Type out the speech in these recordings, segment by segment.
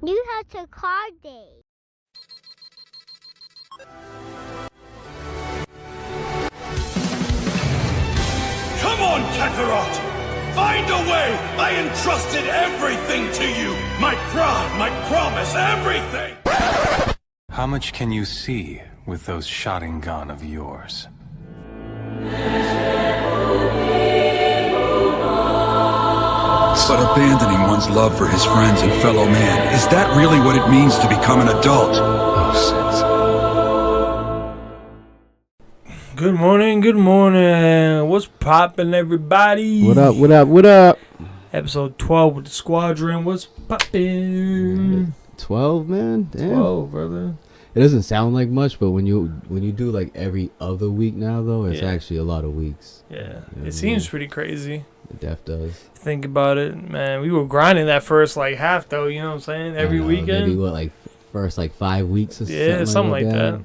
You have to card day. Come on, Kakarot! Find a way! I entrusted everything to you! My pride, my promise, everything! How much can you see with those Sharingan of yours? But abandoning one's love for his friends and fellow man, is that really what it means to become an adult? Good morning. What's poppin', everybody? What up? Episode 12 with the Squadron. What's poppin'? 12, man? Damn. 12, brother. It doesn't sound like much, but when you do like every other week now, though, it's Yeah. actually a lot of weeks. Yeah, You know what it I seems mean? pretty crazy. It def does. Think about it, man. We were grinding that first like half, though. You know what I'm saying? Every I know, weekend. Maybe what, like first like 5 weeks or Yeah, something like that.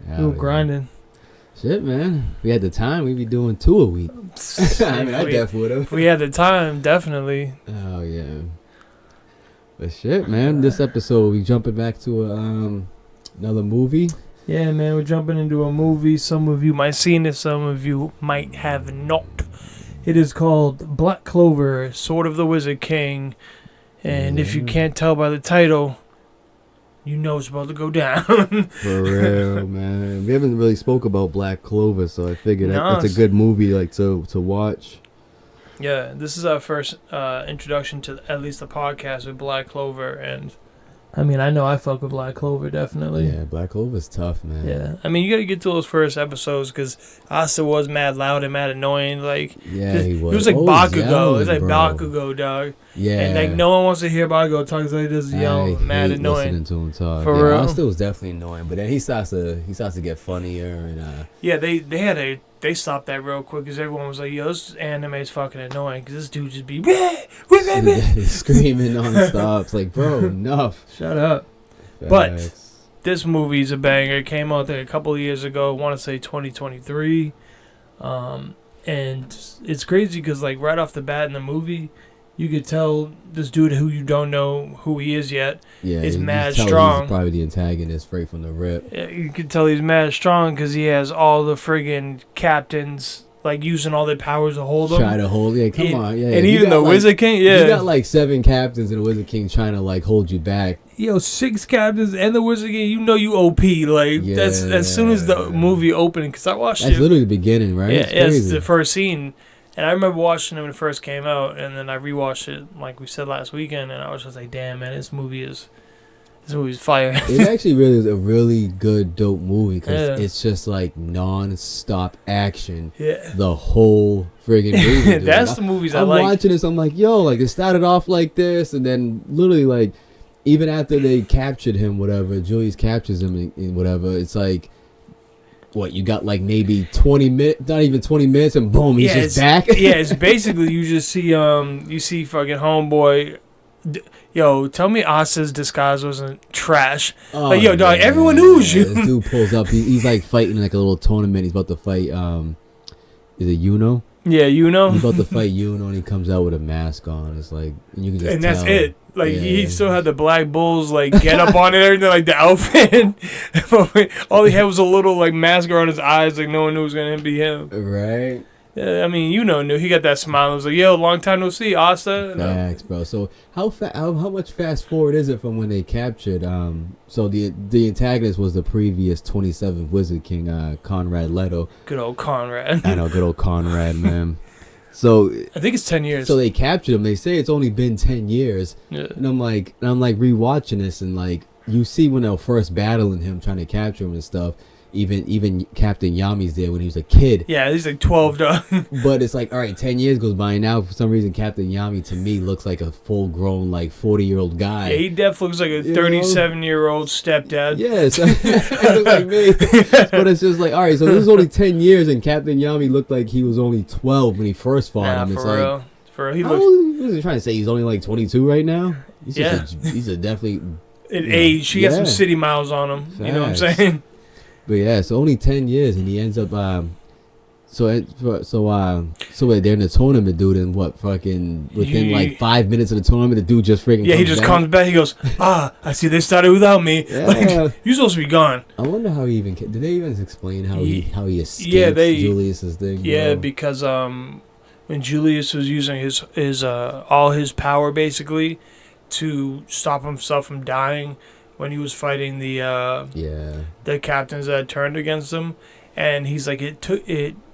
Yeah, We were grinding. Shit, man. If we had the time, we'd be doing 2 a week. I mean, I def would have. If we had the time, definitely. Oh yeah. But shit, man. This episode, we jumping back to another movie. Yeah, man, we're jumping into a movie. Some of you might have seen it, some of you might have not. It is called Black Clover, Sword of the Wizard King. And if you can't tell by the title, you know it's about to go down. For real, man. We haven't really spoke about Black Clover, so I figured that's a good movie like to watch. Yeah, this is our first introduction to at least the podcast with Black Clover, and I mean, I know I fuck with Black Clover, definitely. Yeah, Black Clover's tough, man. Yeah, I mean, you gotta get to those first episodes, because Asta was mad loud and mad annoying, like, Yeah, he was. He was like Bakugo, yelling, it was like bro. Bakugo, dog. Yeah. And like, no one wants to hear Bakugo talk, so he just yell, mad hate annoying. listening to him talk. For yeah, real. Asta was definitely annoying, but then he starts to get funnier and Yeah, they stopped that real quick, because everyone was like, yo, this anime is fucking annoying, because this dude just be, screaming non-stop. It's like, bro, enough. Shut up. But Facts. this movie's a banger. It came out there a couple of years ago. I want to say 2023. And it's crazy because, like, right off the bat in the movie, you could tell this dude who you don't know who he is yet is mad strong. He's probably the antagonist right from the rip. Yeah, you can tell he's mad strong because he has all the friggin' captains, like, using all their powers to hold him. Try to hold, come on. Yeah, And even the Wizard King, You got like 7 captains and the Wizard King trying to, like, hold you back. Yo, 6 captains and the Wizard King, you know you OP. Like, that's as soon as the movie opened, because I watched it. That's literally the beginning, right? Yeah, it's the first scene. And I remember watching it when it first came out, and then I rewatched it, like we said last weekend, and I was just like, damn, man, this movie's fire. It actually really is a really good, dope movie, because it's just like non-stop action the whole friggin' movie. Dude. That's the movies I like. I'm watching this, I'm like, yo, like, it started off like this, and then literally, like, even after they captured him, whatever, Julius captures him and whatever, it's like, what, you got like maybe 20 minutes, not even 20 minutes, and boom, he's just back? Yeah, it's basically, you just see, fucking homeboy. Yo, tell me Asta's disguise wasn't trash. Oh, like, yo, dog, everyone knows you. This dude pulls up, he's like fighting like a little tournament, he's about to fight, is it Yuno? Yeah, you know. He's about to fight Yuno, and he comes out with a mask on. It's like, and you can just that's tell. it. Like, he still had the Black Bulls, like, get up on it and everything, like, the outfit. All he had was a little, like, mask around his eyes, like, no one knew it was going to be him. Right? Yeah, I mean, knew. He got that smile. It was like, yo, long time no see, Asta. Facts, bro. So, how much fast forward is it from when they captured, so the antagonist was the previous 27th Wizard King, Conrad Leto. Good old Conrad. I know, good old Conrad, man. So I think it's 10 years. So they captured him. They say it's only been 10 years. Yeah. And I'm like rewatching this, and like, you see when they're first battling him, trying to capture him and stuff. Even Captain Yami's there when he was a kid. Yeah, he's like 12, dog. But it's like, all right, 10 years goes by, and now for some reason Captain Yami to me looks like a full-grown, like, 40-year-old guy. Yeah, he definitely looks like a 37-year-old stepdad. Yes, he looks like me. But it's just like, all right, so this is only 10 years, and Captain Yami looked like he was only 12 when he first fought him. It's for real. Like, For real, he how looks. old was he trying to say? He's only like 22 right now. He's a definitely. In age, he got some city miles on him. Facts. You know what I'm saying? But yeah, so only 10 years, and he ends up So wait, they're in the tournament, dude, and what fucking within like 5 minutes of the tournament, the dude just freaking he just comes back. He goes, I see they started without me. Yeah. Like, you're supposed to be gone. I wonder how he even did they even explain how he escaped Julius's thing? Yeah, bro? because when Julius was using his all his power basically to stop himself from dying when he was fighting the captains that turned against him. And he's like,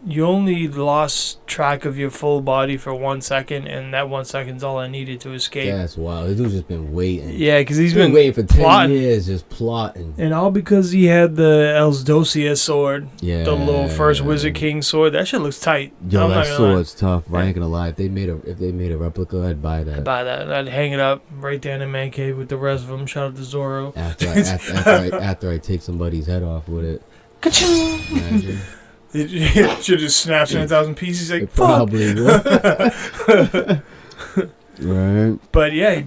you only lost track of your full body for 1 second, and that 1 second's all I needed to escape. That's wild. This dude's just been waiting. Yeah, because he's been waiting for plotting. 10 years, just plotting. And all because he had the Elsdosia sword. Yeah. The little first Wizard King sword. That shit looks tight. Yo, that sword's tough. I ain't gonna lie. If they made a replica, I'd buy that. I'd hang it up right there in the man cave with the rest of them. Shout out to Zoro. After I take somebody's head off with it. Ka-ching! It should just snaps in 1,000 pieces. Like, it probably would. Right. But yeah,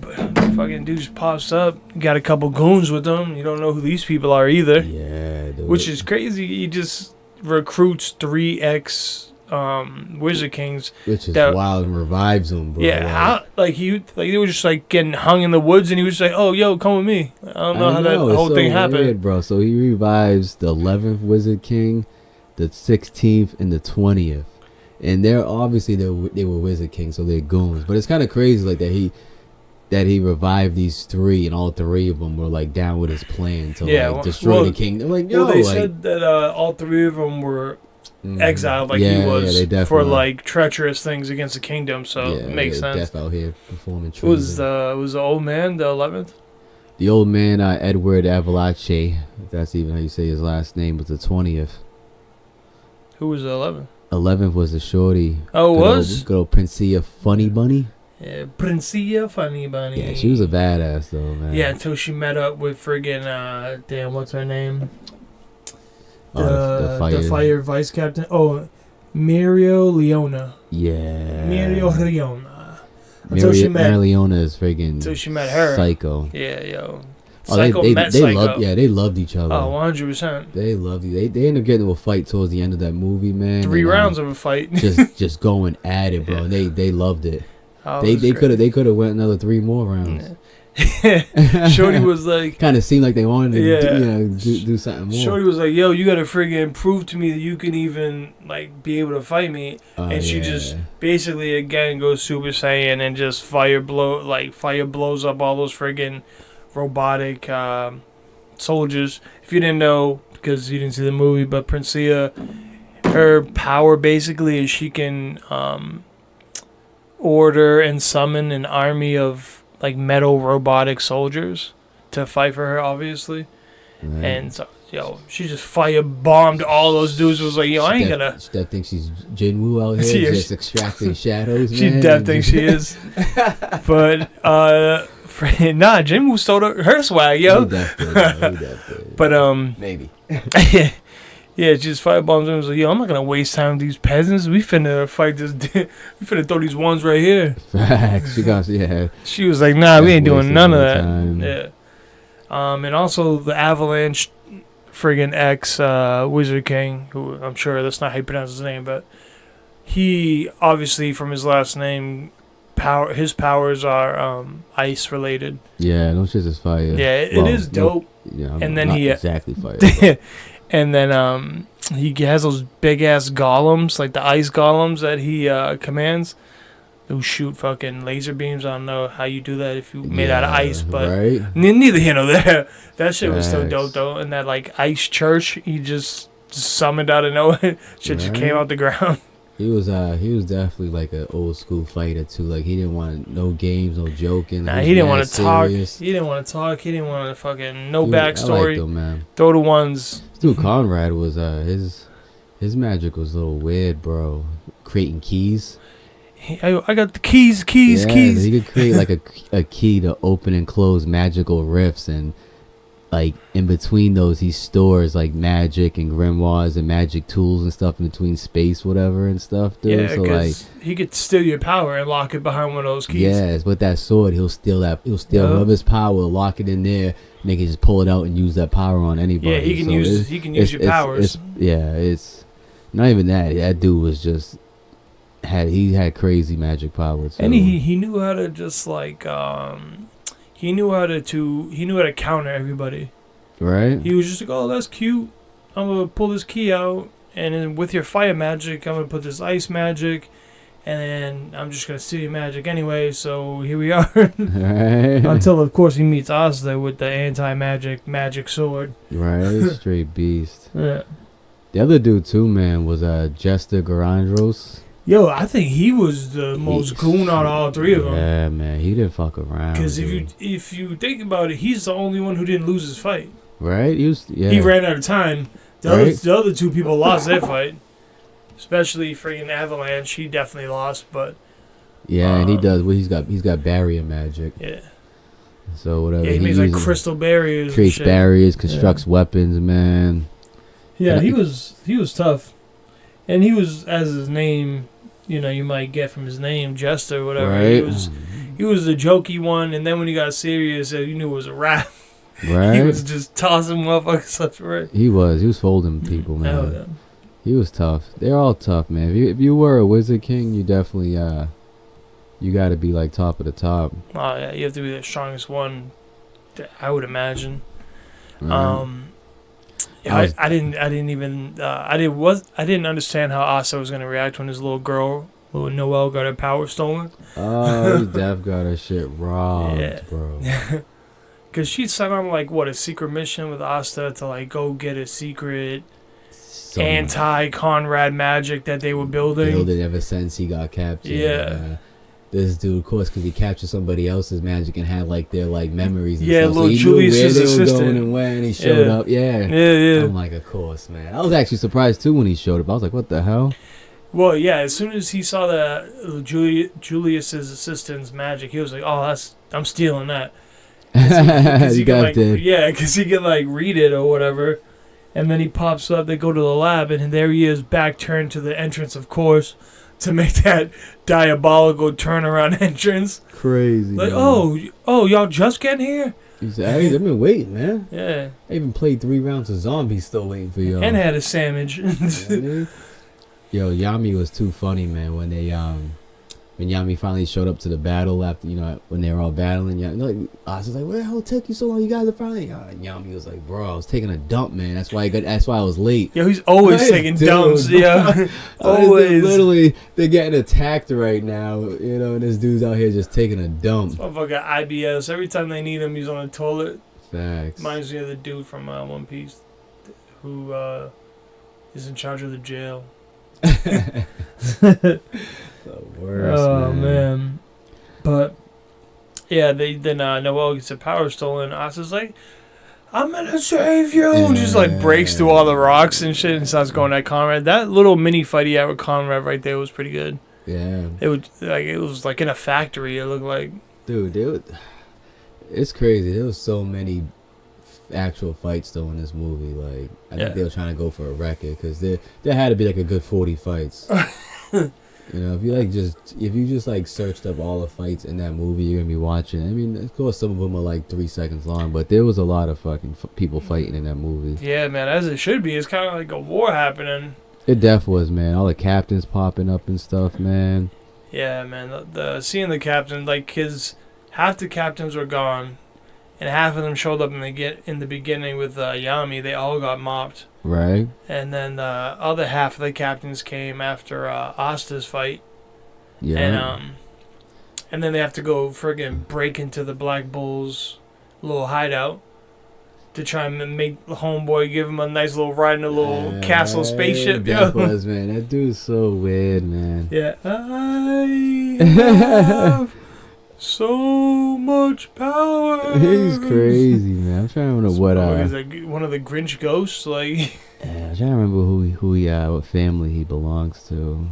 fucking dude just pops up. Got a couple goons with him. You don't know who these people are either. Yeah, dude. Which is crazy. He just recruits 3 Wizard Kings. Which is wild, and revives them, bro. Yeah, they were just like getting hung in the woods, and he was just like, "Oh, yo, come with me." I don't know how that whole thing happened, weird, bro. So he revives the 11th Wizard King, the 16th, and the 20th, and they're obviously they were Wizard Kings, so they're goons. But it's kind of crazy, like that he revived these 3, and all 3 of them were like down with his plan to destroy the kingdom. Like, yo, they said that all 3 of them were exiled he was for like treacherous things against the kingdom, so it makes sense. Death out here performing treason. Was the old man the 11th? The old man, Edward Avalache, if that's even how you say his last name, was the 20th. Who was the 11th? 11th was the shorty. Oh, good old Princia Funny Bunny. Yeah, Princia Funny Bunny. Yeah, she was a badass though, man. Yeah, until she met up with friggin' what's her name? The fire vice captain. Oh, Mario Leona. Yeah. Mario Leona. Mario Leona is friggin' until she met her. Psycho. Yeah, yo. Psycho met Psycho. They loved each other. Oh, 100%. They loved you. They ended up getting into a fight towards the end of that movie, man. 3 rounds of a fight. just going at it, bro. Yeah. They loved it. Oh, they could have went another 3 more rounds. Yeah. Shorty was like, kind of seemed like they wanted to do something more. Shorty was like, yo, you gotta friggin' prove to me that you can even like be able to fight me. And she just basically again goes Super Saiyan and just fire blows up all those friggin' robotic soldiers. If you didn't know, because you didn't see the movie, but Princia, her power basically is she can order and summon an army of like metal robotic soldiers to fight for her, obviously. Right. And so, she just fire bombed all those dudes. Was like, I ain't gonna. She thinks she's Jinwoo out here, just extracting shadows. Man. She definitely thinks she is. But nah, Jinwoo stole her swag, yo. He definitely. But maybe. Yeah, she just firebombs and was like, yo, I'm not gonna waste time with these peasants. We finna fight this. We finna throw these ones right here. Facts. She was like, nah, we ain't doing none of that. Time. Yeah. And also the Avalanche friggin' Wizard King, who I'm sure that's not how you pronounce his name, but he obviously from his last name, his powers are ice related. Yeah, no shit is fire. Yeah, it is dope. And then he exactly fire. And then he has those big ass golems, like the ice golems that he commands, who shoot fucking laser beams. I don't know how you do that if you made out of ice, but neither here nor there. That shit was so dope though. And that like ice church, he just summoned out of nowhere. Shit just came out the ground. He was definitely like an old school fighter too. Like he didn't want no games, no joking. Nah, he didn't want to talk. He didn't want to talk. He didn't want to fucking backstory. I liked him, man. Throw the ones. Dude, Conrad was his magic was a little weird, bro. Creating keys. I got the keys. He could create like a key to open and close magical rifts, and like in between those he stores like magic and grimoires and magic tools and stuff in between space, whatever and stuff, dude. Yeah, so like he could steal your power and lock it behind one of those keys. Yes, with that sword he'll steal whoever's power, lock it in there, and they can just pull it out and use that power on anybody. Yeah, he can use your powers. Not even that. That dude was just he had crazy magic powers. And he knew how to just like he knew how to counter everybody. Right? He was just like, oh, that's cute. I'm gonna pull this key out, and then with your fire magic, I'm gonna put this ice magic, and then I'm just gonna steal your magic anyway. So here we are. Right. Until of course he meets Asta with the magic sword. Right. Straight beast. Yeah. The other dude too, man, was Jester Garandros. Yo, I think he was the most goon out of all three of them. Yeah, man, he didn't fuck around. Because if you think about it, he's the only one who didn't lose his fight. Right? He ran out of time. The other two people lost their fight. Especially freaking Avalanche, he definitely lost. But yeah, and he does. Well, he's got barrier magic. Yeah. So whatever. Yeah, he makes like crystal barriers. Creates barriers, constructs weapons, man. Yeah, he was tough, and he was, as his name, you might get from his name, Jester, or whatever. Right. He was the jokey one, and then when he got serious, you knew it was a rap. Right. He was just tossing motherfuckers left and right. He was folding people, man. Hell yeah. He was tough. They're all tough, man. If you were a Wizard King, you definitely you got to be like top of the top. Oh yeah, you have to be the strongest one, I would imagine. Right. Yeah, I didn't understand how Asta was gonna react when his little Noelle got her power stolen. Oh, his death got her shit robbed, Yeah. bro. Cause she signed on like a secret mission with Asta to like go get a secret anti-Conrad magic that they were building ever since he got captured. Yeah. This dude, of course, because he captured somebody else's magic and had like their like memories. And yeah, stuff. little So Julius's assistant. Going and when he showed up, yeah. I'm like, of course, man. I was actually surprised too when he showed up. I was like, what the hell? Well, yeah. As soon as he saw the Julius's assistant's magic, he was like, "Oh, I'm stealing that." Because he can like read it or whatever. And then he pops up. They go to the lab, and there he is, back turned to the entrance, of course, to make that diabolical turnaround entrance. Crazy. Like, man. oh, y'all just getting here? He said, "Hey, I've been waiting, man. Yeah. I even played 3 rounds of zombies, still waiting for y'all." And had a sandwich. Yo, Yami was too funny, man. When when Yami finally showed up to the battle after, when they were all battling, I was like, "Where the hell took you so long? You guys are finally." And Yami was like, "Bro, I was taking a dump, man. That's why I was late." Yo, he's always taking dumps. Yeah, always. Literally, they're getting attacked right now, and this dude's out here just taking a dump. This motherfucker IBS. Every time they need him, he's on the toilet. Facts. Reminds me of the dude from One Piece who is in charge of the jail. The worst, man. But yeah, then Noelle gets her power stolen. Asta's like, "I'm gonna save you," and just like breaks through all the rocks and shit and starts going at Conrad. That little mini fight he had with Conrad right there was pretty good. Yeah, it was like in a factory. It looked like, dude, it's crazy. There was so many actual fights though in this movie. Like I think they were trying to go for a record because there had to be like a good 40 fights. If you just like searched up all the fights in that movie, you're gonna be watching. I mean, of course, some of them are like 3 seconds long, but there was a lot of fucking people fighting in that movie. Yeah, man, as it should be. It's kind of like a war happening. It def was, man. All the captains popping up and stuff, man. Yeah, man. The seeing the captain, like, half the captains were gone, and half of them showed up in the beginning with Yami. They all got mopped. Right. And then the other half of the captains came after Asta's fight. Yeah. And then they have to go friggin' break into the Black Bull's little hideout to try and make the homeboy give him a nice little ride in a little castle spaceship. That was, man. That dude's so weird, man. Yeah. I have so much power. He's crazy, man. I'm trying to remember what is like one of the Grinch ghosts, like. Yeah, I'm trying to remember what family he belongs to.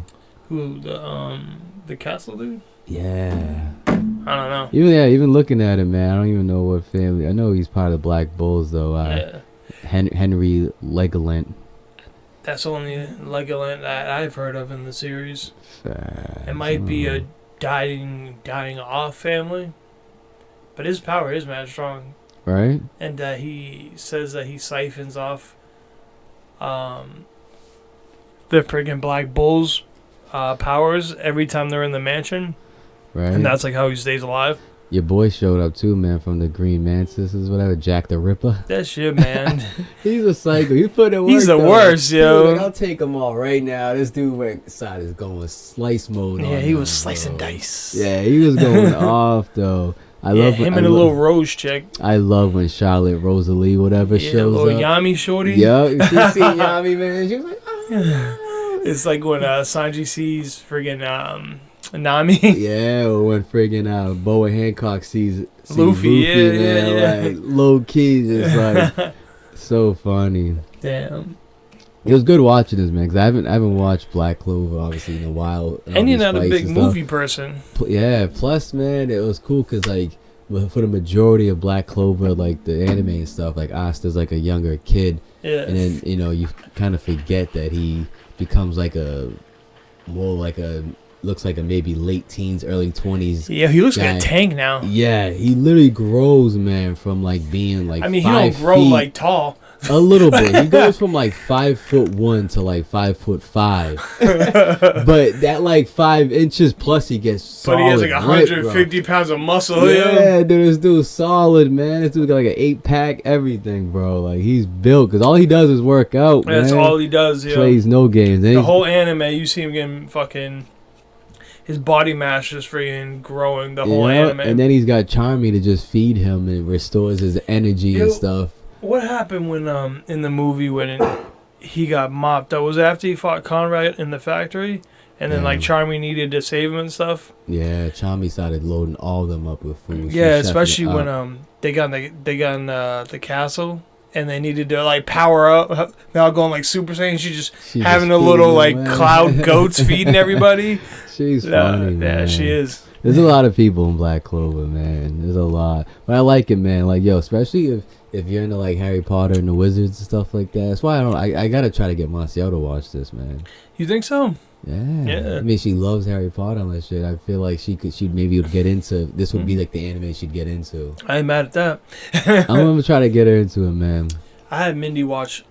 Who, the castle dude? Yeah. I don't know. Even looking at him, man, I don't even know what family. I know he's part of the Black Bulls though. Henry Legoland. That's the only Legoland that I've heard of in the series. It might Hmm. be a dying off family, but his power is mad strong. Right. And he says that he siphons off the freaking Black Bull's powers every time they're in the mansion. Right. And that's like how he stays alive. Your boy showed up too, man, from the Green Mantis, whatever, Jack the Ripper. That shit, man. He's a psycho. He put it work. He's the worst, yo. Dude, like, I'll take them all right now. This dude went side is going slice mode. Yeah, on he them, was slicing bro. dice. Yeah, he was going off though. I love him and a little Rose chick. I love when Charlotte Rosalie, whatever, Yeah, shows little up. Yami shorty. Yeah, she seen Yami, man. She was like, oh. It's like when Sanji sees friggin' Nami. Yeah, or when friggin' Boa Hancock sees Luffy, yeah. Like low key, just like so funny. Damn. It was good watching this, man, because I haven't watched Black Clover obviously in a while. And you're not a big movie person. Yeah, plus, man, it was cool because like for the majority of Black Clover, like the anime and stuff, like Asta's like a younger kid, Yeah. and then you kind of forget that he becomes like looks like a maybe late teens, early 20s. Yeah, he looks guy. like a tank now. Yeah, he literally grows, man, from like being like. I mean, he 5 don't grow feet, like tall. a little bit. He goes from like 5'1" to like 5'5", but that like 5 inches plus he gets solid. But he has like ripped, 150 pounds of muscle. Yeah, dude, this dude's solid, man. This dude got like an 8-pack, everything, bro. Like he's built because all he does is work out. That's man. all he does. Yeah. Plays no games. The whole anime, you see him getting fucking. His body mass just freaking growing the whole anime. And then he's got Charmy to just feed him and restores his energy and stuff. What happened when in the movie when he got mopped up? Was it after he fought Conrad in the factory, and then like Charmy needed to save him and stuff? Yeah, Charmy started loading all of them up with food. Yeah, especially when they got in the castle. And they needed to like power up. Now going like Super Saiyan. She's having a little like cloud goats feeding everybody. She's funny, man. Yeah, she is. There's a lot of people in Black Clover, man. There's a lot, but I like it, man. Like, yo, especially if you're into like Harry Potter and the Wizards and stuff like that. That's why I gotta try to get Marcel to watch this, man. You think so? Yeah. I mean, she loves Harry Potter and that shit. I feel like she'd maybe get into this. Would be like the anime she'd get into. I ain't mad at that. I'm gonna try to get her into it, man. I had Mindy watch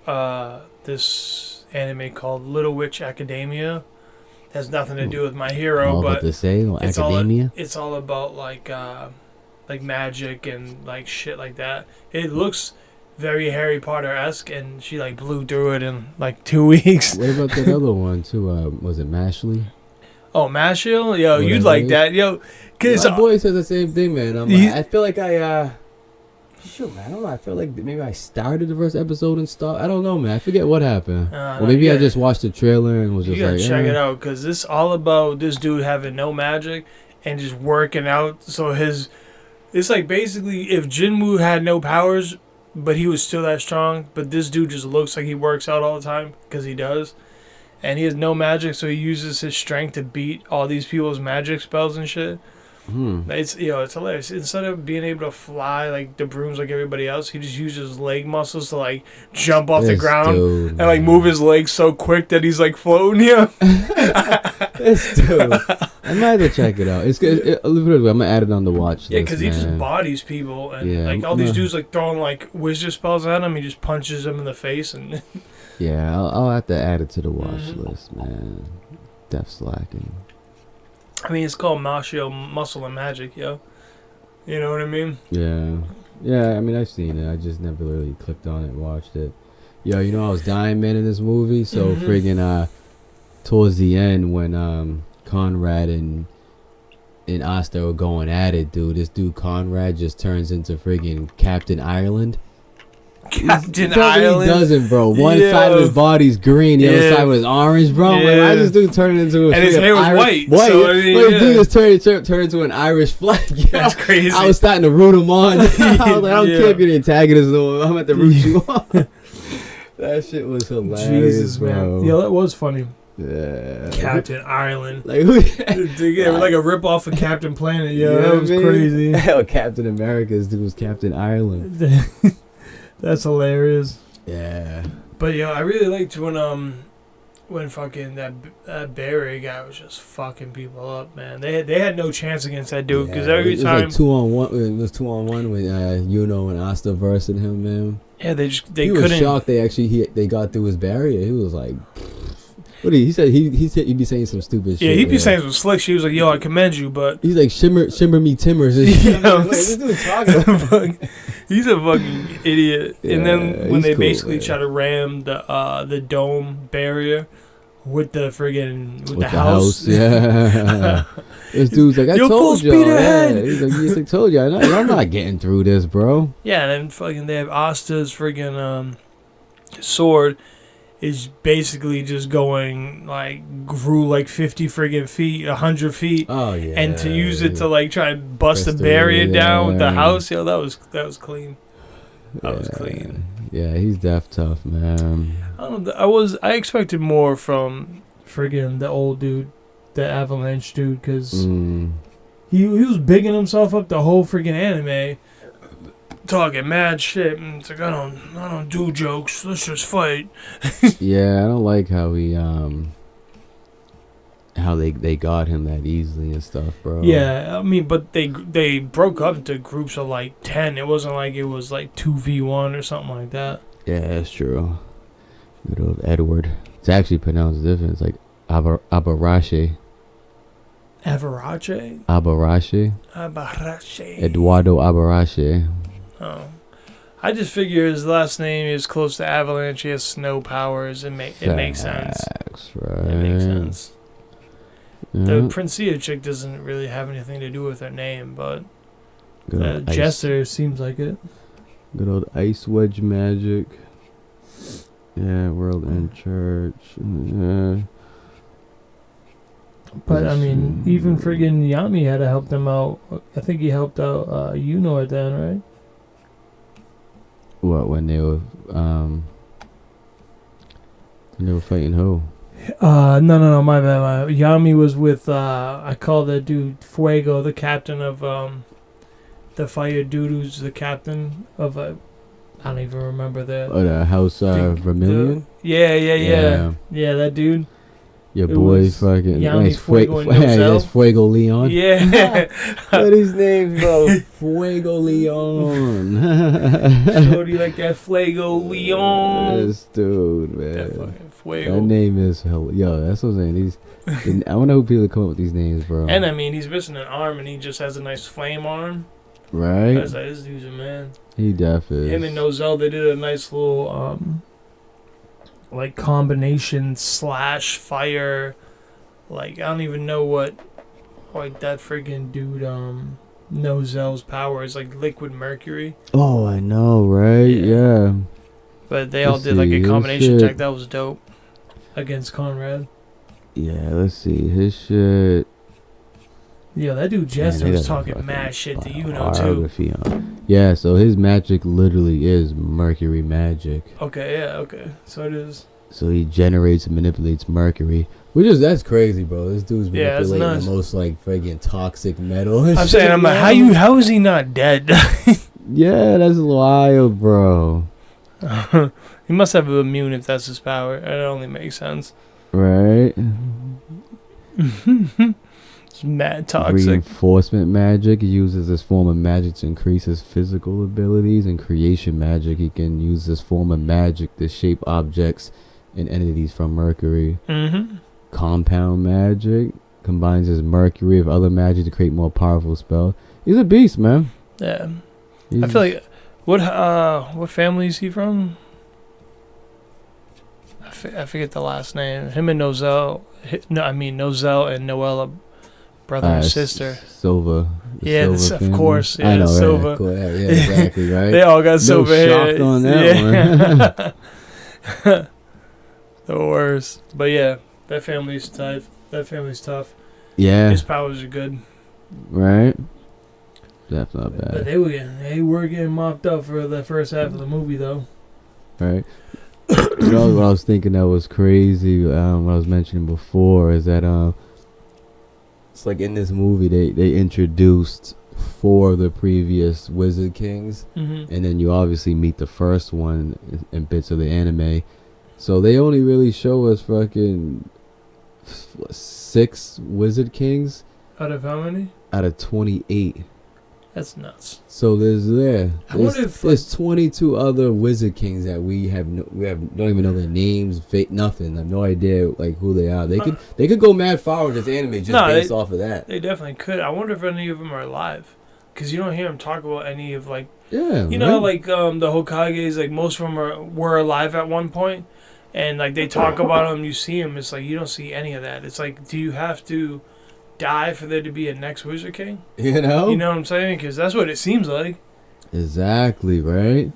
this anime called Little Witch Academia. It has nothing to do with My Hero, All but about to say, Academia. It's all about like magic and like shit like that. It looks very Harry Potter-esque, and she like blew through it in like 2 weeks. What about that other one too? Was it Mashley? Oh, Mashiel? Yo, Whatever you'd like that. Yo, cause my boy says the same thing, man. I feel like shoot, man, I don't know. I feel like maybe I started the first episode and stuff. I don't know, man. I forget what happened. Or maybe I just watched the trailer and was just like, you gotta check it out, because this all about this dude having no magic and just working out. So it's like basically if Jinwoo had no powers, but he was still that strong, but this dude just looks like he works out all the time, because he does. And he has no magic, so he uses his strength to beat all these people's magic spells and shit. It's it's hilarious. Instead of being able to fly like the brooms like everybody else, he just uses his leg muscles to like jump off the ground and like move his legs so quick that he's like floating. This dude, I might have to check it out. I'm gonna add it on the watch list. Yeah, because he just bodies people, and like all these dudes like throwing like wizard spells at him. He just punches them in the face, and yeah, I'll have to add it to the watch list, man. Def slacking. I mean, it's called Mashiel Muscle and Magic, yo. You know what I mean? Yeah. I mean, I've seen it. I just never really clicked on it and watched it. Yo, I was dying, man, in this movie. So friggin' towards the end when Conrad and Asta were going at it, dude. This dude Conrad just turns into friggin' Captain Ireland. Captain Ireland. He doesn't, bro. One side of his body's green, the other side was orange, bro. Like, I just do turn into a and his hair was white. So, I mean, dude just turn into an Irish flag. That's crazy. I was starting to root him on. I was like, I don't care if you're the antagonist, though. I'm at to root you on. That shit was hilarious, Jesus, bro. man. Yeah, that was funny. Yeah. Captain Ireland. Like, who? Like a rip off of Captain Planet. Yeah, that was crazy. Hell, Captain America's dude was Captain Ireland. That's hilarious. Yeah. But I really liked when fucking that Barry guy was just fucking people up, man. They had no chance against that dude, because every time it was like 2-on-1. It was 2-on-1 with and Asta versus him, man. Yeah, they he couldn't. Was shocked they got through his barrier. He was like, What he said? He said he'd be saying some stupid shit. Yeah, he'd be saying some slick shit. He was like, "Yo, I commend you," but he's like, "Shimmer me timbers." And shit. Like, this dude's talking. He's a fucking idiot. Yeah, and then when they cool, basically man. try to ram the dome barrier with the friggin' with the house. house. Yeah. This dude's like, I Yo, full told speed y'all. ahead. Yeah. He's like, told y'all. I'm not getting through this, bro. Yeah, and then fucking they have Asta's friggin' sword is basically just going grew like 50 friggin' feet, 100 feet. Oh yeah. And to use it to like try and bust the barrier down with the house, yo, that was clean. That was clean. Yeah, he's def tough, man. I don't know. I expected more from friggin' the old dude, the Avalanche dude, because he was bigging himself up the whole friggin' anime, talking mad shit. And it's like I don't do jokes. Let's just fight. Yeah, I don't like how he how they got him that easily and stuff, bro. Yeah, I mean, but they broke up into groups of like 10. It wasn't like it was like 2v1 or something like that. Yeah, that's true. Good old Edward. It's actually pronounced different. It's like Abarache. Avarache? Abarache. Abarache. Eduardo Abarache. Oh. I just figure his last name is close to Avalanche. He has snow powers. It makes sense. Right. It makes sense. Yeah. The Princea chick doesn't really have anything to do with her name, but Good old Jester seems like it. Good old ice wedge magic. Yeah, world and church. Yeah. But I mean, even friggin' Yami had to help them out. I think he helped out Yuno at the end, right? What, when they were fighting who? No, my bad. Yami was with I call that dude Fuego, the captain of the fire dude who's the captain of I don't even remember the House Vermilion? Yeah, that dude. Your It boy was fucking Yami, Fuego, and yeah, Nozel. that's Fuego Leon. Yeah. What his name, bro? Fuego Leon. Shorty like that Fuego Leon. This dude, That man. fucking Fuego. That name is yo. That's what I'm saying. I wonder who people come up with these names, bro. And I mean, he's missing an arm, and he just has a nice flame arm. Right? I was like, this dude's a man. He def is. Him and Nozel, they did a nice little like combination / fire. Like I don't even know what like that freaking dude Nozel's power is, like liquid mercury. Oh, I know, right? Yeah. But they all Let's did like see, a his combination shit. attack that was dope against Conrad. Yeah, let's see. His shit. Yeah, that dude Jester Man, they was got a talking fucking mad shit to you know too. biography on. Yeah, so his magic literally is mercury magic. Okay, yeah, okay. So it is. So he generates and manipulates mercury. That's crazy, bro. This dude's Yeah, that's manipulating nuts. the most like friggin' toxic metal. and I'm shit, saying, I'm like, man. how is he not dead? Yeah, that's wild, bro. He must have an immune if that's his power. It only makes sense. Right? It's mad toxic. Reinforcement magic. He uses this form of magic to increase his physical abilities. And creation magic. He can use this form of magic to shape objects and entities from mercury. Mm-hmm. Compound magic. Combines his mercury with other magic to create more powerful spells. He's a beast, man. Yeah. I feel like what family is he from? I forget the last name. Him and Nozel. Nozel and Noella, brother and sister. Silva. Yeah, Silva of family. course. Yeah, I know, Silva. right? Cool. Yeah, exactly, right? They all got silver hair. Shocked on that one. The worst. But yeah, that family's tough. Tough. Yeah. His powers are good. Right? That's not bad. But they were getting mopped up for the first half of the movie though. Right. You know what I was thinking that was crazy, what I was mentioning before, is that it's like in this movie they introduced 4 of the previous Wizard Kings, and then you obviously meet the first one in bits of the anime. So they only really show us fucking 6 Wizard Kings Out of how many? out of 28. That's nuts. So I wonder if, there's 22 other Wizard Kings that we don't even know their names, nothing. I have no idea like who they are. They could go mad far with this anime just based off of that. They definitely could. I wonder if any of them are alive, because you don't hear them talk about any of like. Yeah, you know, like the Hokages, like most of them were alive at one point, and like they talk about them. You see them. It's like you don't see any of that. It's like, do you have to die for there to be a next Wizard King? You know what I'm saying? Because that's what it seems like. Exactly right.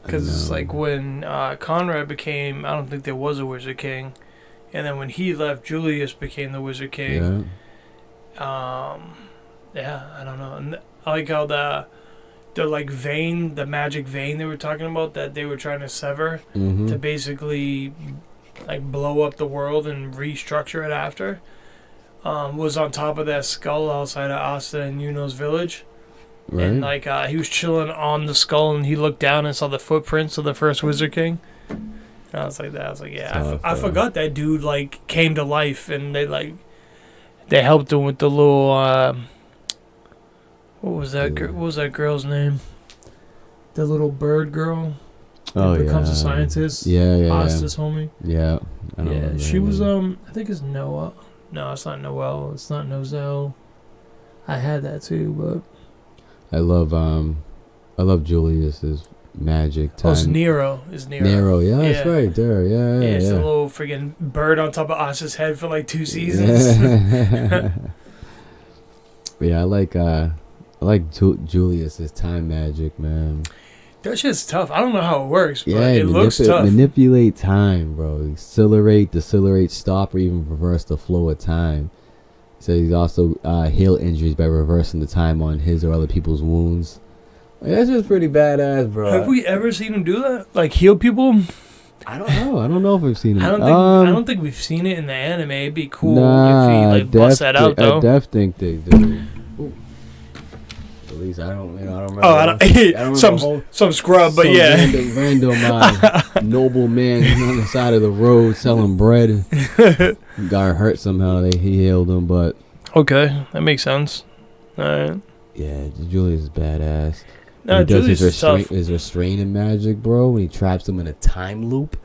Because it's like when Conrad became, I don't think there was a Wizard King, and then when he left, Julius became the Wizard King. Yeah. I don't know. And I like how the like vein, the magic vein they were talking about that they were trying to sever to basically like blow up the world and restructure it after, was on top of that skull outside of Asta and Yuno's village. Right. And like he was chilling on the skull and he looked down and saw the footprints of the first Wizard King. And I was like, yeah, I forgot that dude like came to life, and they helped him with the little what was that girl's name? The little bird girl. That becomes a scientist. Yeah. Asta's homie. Yeah. She was I think it's Noah. No, it's not Noel. It's not Nozel. I had that too, but I love Julius's magic time. Oh, it's Nero. Nero, yeah, that's right there. Yeah. It's a little freaking bird on top of Asta's head for like 2 seasons. Yeah, I like Julius's time magic, man. That shit's tough. I don't know how it works, but it looks tough. Manipulate time, bro. Accelerate, decelerate, stop, or even reverse the flow of time. So he's also heal injuries by reversing the time on his or other people's wounds. Like, that's just pretty badass, bro. Have we ever seen him do that? Like heal people? I don't know. I don't know if we've seen him. I don't think we've seen it in the anime. It'd be cool if he like bust that out though. I def think they do. At least I don't remember. Oh, I don't some scrub, but yeah. Random noble man on the side of the road selling bread. Got hurt somehow. He healed him, but okay, that makes sense. All right. Yeah, Julius is badass. No, Julius is tough. Is restraining magic, bro? When he traps him in a time loop.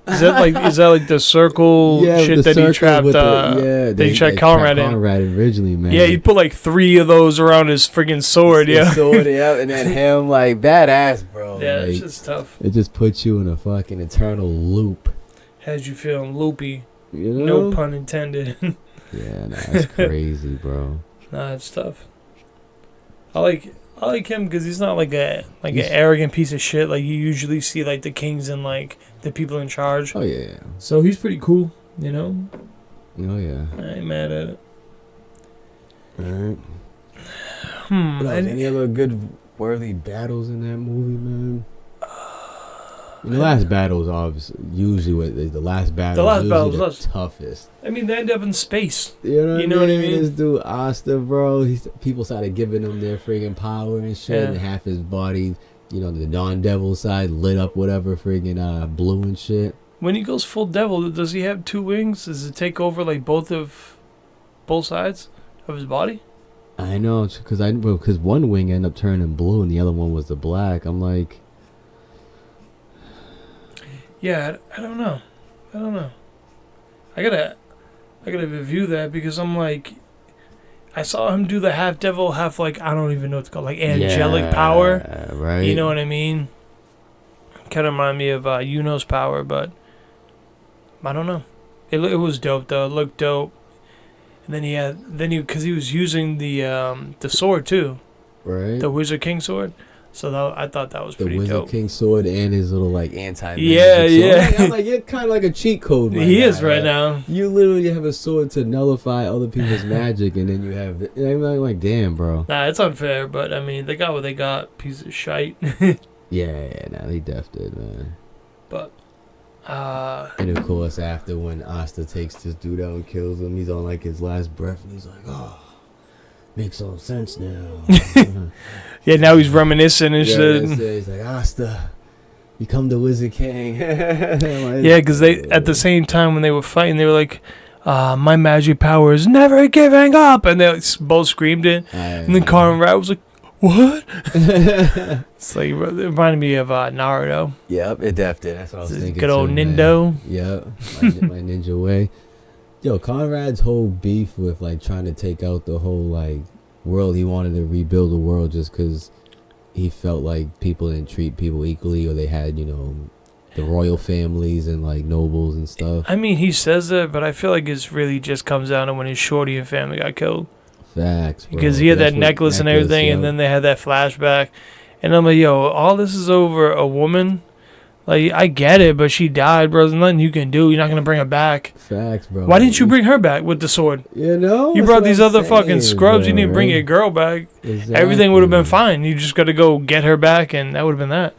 Is that like the circle shit that he trapped? They trapped Conrad in. Conrad originally, man. Yeah, he put like 3 of those around his freaking sword. His sword, yeah, and then him like badass, bro. Yeah, like, it's just tough. It just puts you in a fucking eternal loop. Has you feeling loopy? You know? No pun intended. Yeah, that's crazy, bro. Nah, it's tough. I like him because he's not like an arrogant piece of shit like you usually see like the kings and like the people in charge. Oh yeah. So he's pretty cool, you know. Oh yeah. I ain't mad at it. All right. Any other good worthy battles in that movie, man? The last battle is obviously usually the last battle. The toughest. I mean, they end up in space. You know what I mean? This dude Asta, bro. People started giving him their friggin' power and shit, and half his body, the non-devil side lit up, whatever, friggin' blue and shit. When he goes full devil, does he have 2 wings? Does it take over like both sides of his body? I know, because one wing ended up turning blue and the other one was the black. I'm like. Yeah, I don't know. I gotta review that because I'm like, I saw him do the half devil, half like I don't even know what it's called, like angelic power. Right. You know what I mean? Kind of remind me of Yuno's power, but I don't know. It was dope though. It looked dope. And then because he was using the sword too. Right. The Wizard King sword. So I thought that was pretty dope. The Wizard King sword and his little like anti-magic sword. I'm like, you're kind of like a cheat code. He is right now. You literally have a sword to nullify other people's magic, and then you have. I'm like, damn, bro. Nah, it's unfair, but I mean, they got what they got. Piece of shite. Yeah, they def did, man. But. And of course, after when Asta takes this dude out and kills him, he's on like his last breath, and he's like, "Oh, makes all sense now." Yeah, now he's reminiscing and shit. He's like, Asta, become the Wizard King. Yeah, because they at the same time when they were fighting, they were like, my magic power is never giving up, and they both screamed it, and then Conrad was like, what? It's like, it reminded me of Naruto. Yep, it def did. That's what I was thinking. Good old too, Nindo. Man. Yep, my ninja way. Yo, Conrad's whole beef with like trying to take out the whole like world. He wanted to rebuild the world just because he felt like people didn't treat people equally, or they had, you know, the royal families and like nobles and stuff. I mean, he says that, but I feel like it's really just comes down to when his shorty and family got killed. Facts, bro. Because he had that necklace and everything, and then they had that flashback. And I'm like, yo, all this is over a woman? Like, I get it, but she died, bro. There's nothing you can do. You're not going to bring her back. Facts, bro. Why didn't you bring her back with the sword? You know? You brought these other fucking scrubs. Bro, You didn't bring your girl back. Exactly. Everything would have been fine. You just got to go get her back, and that would have been that.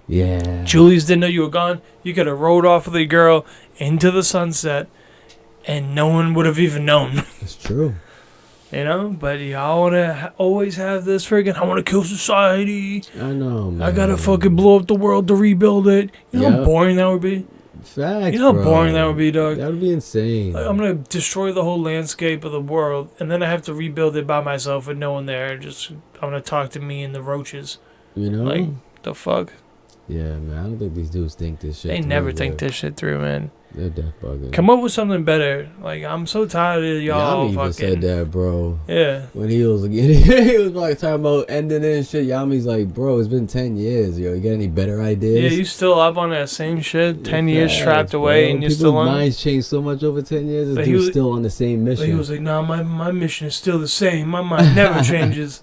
Yeah. Julius didn't know you were gone. You could have rode off with the girl into the sunset, and no one would have even known. It's true. You know, but y'all want to always have this friggin', I want to kill society. I know, man. I got to fucking blow up the world to rebuild it. You know how boring that would be? Facts, You know how bro. boring that would be, dog? That would be insane. Like, I'm going to destroy the whole landscape of the world, and then I have to rebuild it by myself with no one there. Just, I'm going to talk to me and the roaches. You know? Like, the fuck? Yeah, man. I don't think these dudes think this shit They through, never bro. think this shit through, man. They're deaf bugging. Come up with something better. Like, I'm so tired of y'all Yami fucking... even said that, bro. Yeah. When he was he was like talking about ending it and shit. Yami's like, bro, it's been 10 years, yo. You got any better ideas? Yeah, you still up on that same shit? 10 years Facts, trapped away, bro. and you're People's still on it? minds changed so much over 10 years. But This he dude's was- still on the same mission. But he was like, nah, my mission is still the same. My mind never changes.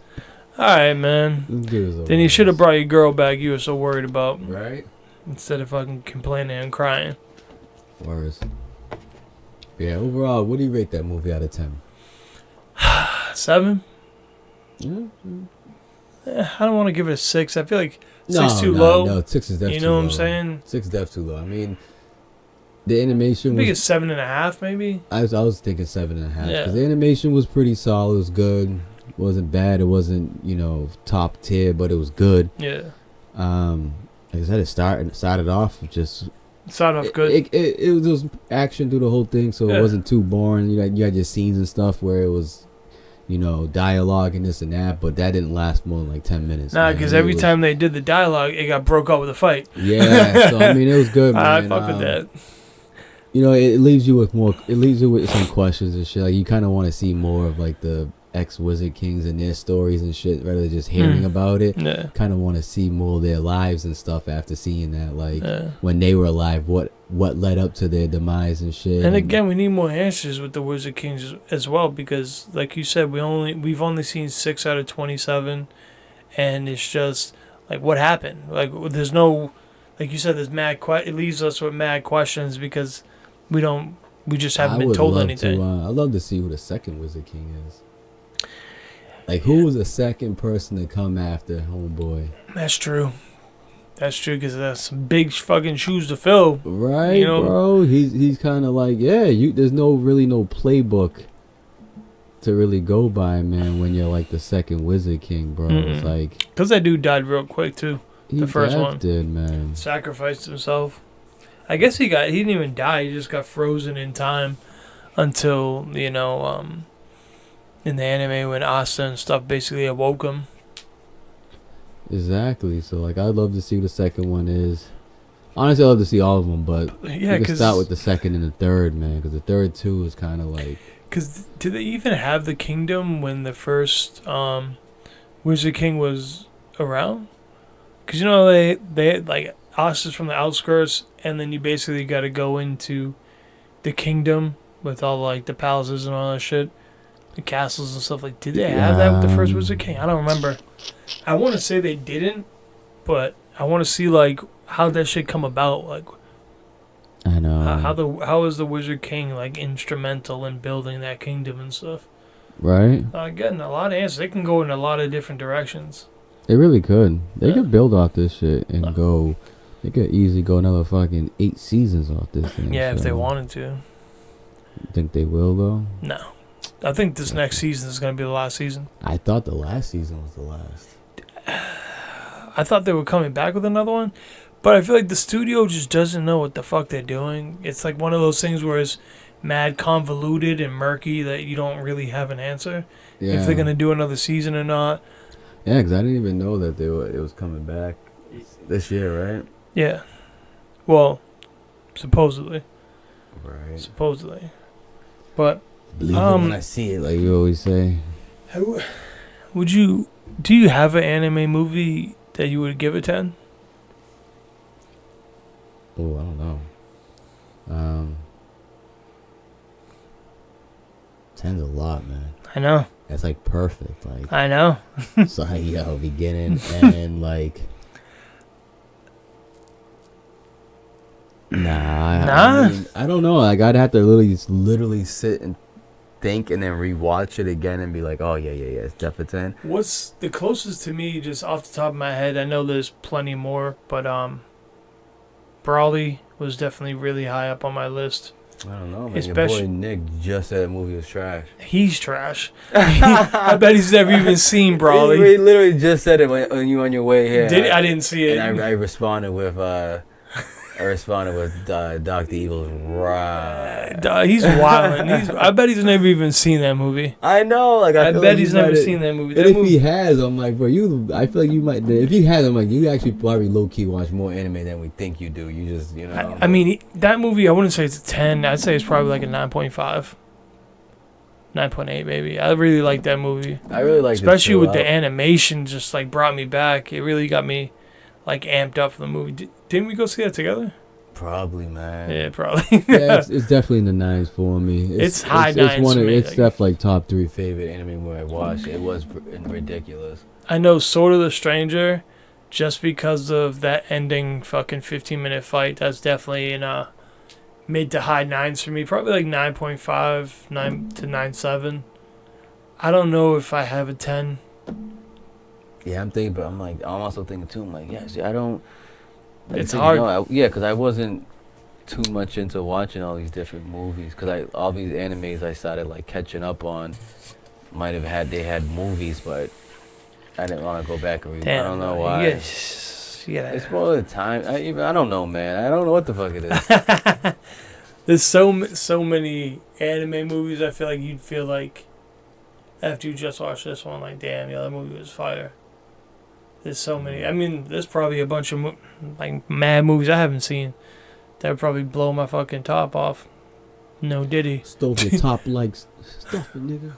All right, man. This dude is a Then you mess. should have brought your girl back you were so worried about. Right? Instead of fucking complaining and crying. Worse. Yeah, overall, what do you rate that movie out of 10? 7? Yeah. I don't want to give it a 6. I feel like 6 too low. No, 6 is definitely You know what I'm saying? 6 is definitely too low. I mean, the animation I think was... it's 7.5, maybe. I was thinking 7.5. Yeah. Because the animation was pretty solid. It was good. It wasn't bad. It wasn't, you know, top tier, but it was good. Yeah. Like I said, it started off just... It started off good. It was just action through the whole thing, so Yeah. it wasn't too boring. You had your scenes and stuff where it was, you know, dialogue and this and that, but that didn't last more than like 10 minutes. Nah, man. because It every was- time they did the dialogue, it got broke up with a fight. Yeah, so I mean, it was good, man. I fuck with that. You know, it leaves you with more. It leaves you with some questions and shit. Like you kind of want to see more of like the ex-Wizard Kings and their stories and shit, rather than just hearing about it. Yeah. Kind of want to see more of their lives and stuff after seeing that. Like Yeah. when they were alive, what led up to their demise and shit. And again, we need more answers with the Wizard Kings as well, because, like you said, we've only seen 6 out of 27, and it's just like, what happened? Like, there's no, like you said, there's it leaves us with mad questions because we just haven't been told anything. I'd love to see who the second Wizard King is. Like, who was the second person to come after Homeboy? That's true. That's true, because that's some big fucking shoes to fill. Right, You know? bro. He's kind of like, yeah. There's no playbook to really go by, man. When you're like the second Wizard King, bro. Mm-mm. It's like Because that dude died real quick, too. he The first one. did, man. Sacrificed himself. I guess he didn't even die. He just got frozen in time until, you know, in the anime when Asta and stuff basically awoke him. Exactly. So like, I'd love to see who the second one is. Honestly, I'd love to see all of them, but Yeah, we can start with the second and the third, man, because the third two is kind of like. Because did they even have the kingdom when the first Wizard King was around? Because, you know, they like, Asta's from the outskirts, and then you basically got to go into the kingdom with all, like, the palaces and all that shit. The castles and stuff. Like, did they have that with the first Wizard King? I don't remember. I want to say they didn't, but I want to see, like, how that shit come about. Like, I know. how is the Wizard King, like, instrumental in building that kingdom and stuff? Right? Getting a lot of answers. They can go in a lot of different directions. They really could. They Yeah. could build off this shit and go. They could easily go another fucking 8 seasons off this thing. Yeah, if they so. wanted to. Think they will though? No. I think this next season is going to be the last season. I thought the last season was the last. I thought they were coming back with another one, but I feel like the studio just doesn't know what the fuck they're doing. It's like one of those things where mad convoluted and murky that you don't really have an answer Yeah. if they're gonna do another season or not. Yeah, because I didn't even know that it was coming back this year, right? Yeah. Well, supposedly. Right. Supposedly. But Believe it when I see it, like you always say. do you have an anime movie that you would give a 10? Oh, I don't know. 10's a lot, man. I know. That's like perfect. Like I know. it's like beginning and like. Nah. I don't know. Like I'd have to literally sit and think and then rewatch it again and be like, oh yeah, it's definitely 10. What's the closest to me, just off the top of my head? I know there's plenty more, but Brawley was definitely really high up on my list. I don't know, man. Especially, your boy Nick just said the movie was trash. He's trash. I bet he's never even seen Brawley. He literally just said it when you on your way here. I didn't see it. And I responded with Dr. Evil's right. He's wild. I bet he's never even seen that movie. I know. Like I bet he's never seen that movie. And if he has, I'm like, bro, I feel like you might. If you has, I'm like, you actually probably low key watch more anime than we think you do. You just, I mean, that movie, I wouldn't say it's a 10. I'd say it's probably like a 9.5. 9.8 maybe. I really like that movie. I really like it, especially with the animation, just like brought me back. It really got me like amped up for the movie. Didn't we go see that together? Probably, man. Yeah, probably. Yeah, it's definitely in the 9s for me. It's high 9s for me. It's definitely like top 3 favorite anime movie I watched. It was ridiculous. I know Sword of the Stranger, just because of that ending fucking 15-minute fight. That's definitely in mid to high 9s for me. Probably like 9.5, 9 to 9.7. I don't know if I have a 10. Yeah, I'm thinking, but I'm also thinking too. I'm like, yeah, see, I don't. It's hard. Because I wasn't too much into watching all these different movies. Because all these animes I started like catching up on, they had movies, but I didn't want to go back and I don't know why. It's more of the time. I don't know, man. I don't know what the fuck it is. There's so many anime movies. I feel like you'd feel like after you just watched this one, like, damn, the other movie was fire. There's so many. I mean, there's probably a bunch of mad movies I haven't seen that would probably blow my fucking top off. No diddy. Stole your top like stuff, nigga.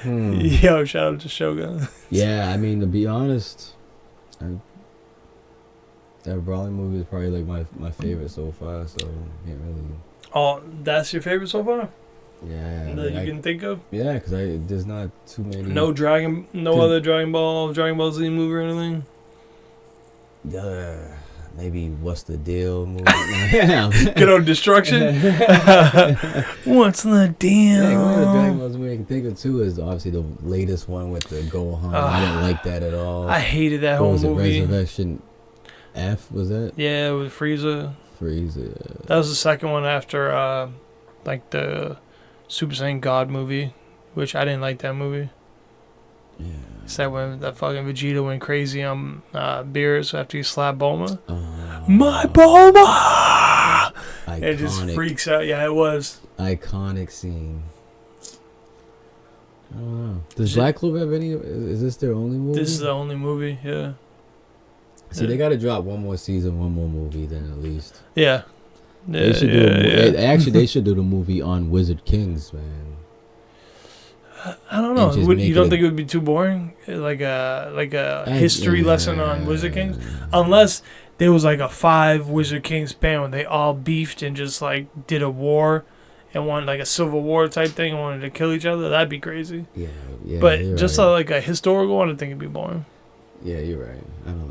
Yo, shout out to Shogun. Yeah, I mean, to be honest, that Brawley movie is probably like my favorite so far. So can't really. Oh, that's your favorite so far? Yeah. That you can think of? Yeah, because there's not too many. No other Dragon Ball Z movie or anything? Maybe What's the Deal movie. Get on Destruction? What's the deal? Yeah, one of the Dragon Balls movie I can think of too is obviously the latest one with the Gohan. I didn't like that at all. I hated that whole movie. Resurrection F, was that? Yeah, with Frieza. That was the second one after like the Super Saiyan God movie, which I didn't like that movie. Yeah. It's that when that fucking Vegeta went crazy on Beerus after he slapped Bulma. My Bulma! Iconic. It just freaks out. Yeah, it was. Iconic scene. I don't know. Does Black Clover have any? Is this their only movie? This is the only movie, yeah. See, they got to drop one more season, one more movie, then at least. Yeah. They should do actually, they should do the movie on Wizard Kings, man. I don't know. You don't think it would be too boring? Like a history lesson on Wizard Kings? Unless there was like a 5 Wizard Kings band where they all beefed and just like did a war and wanted like a civil war type thing and wanted to kill each other. That'd be crazy. Yeah. But just like a historical one, I think it'd be boring. Yeah, you're right. I don't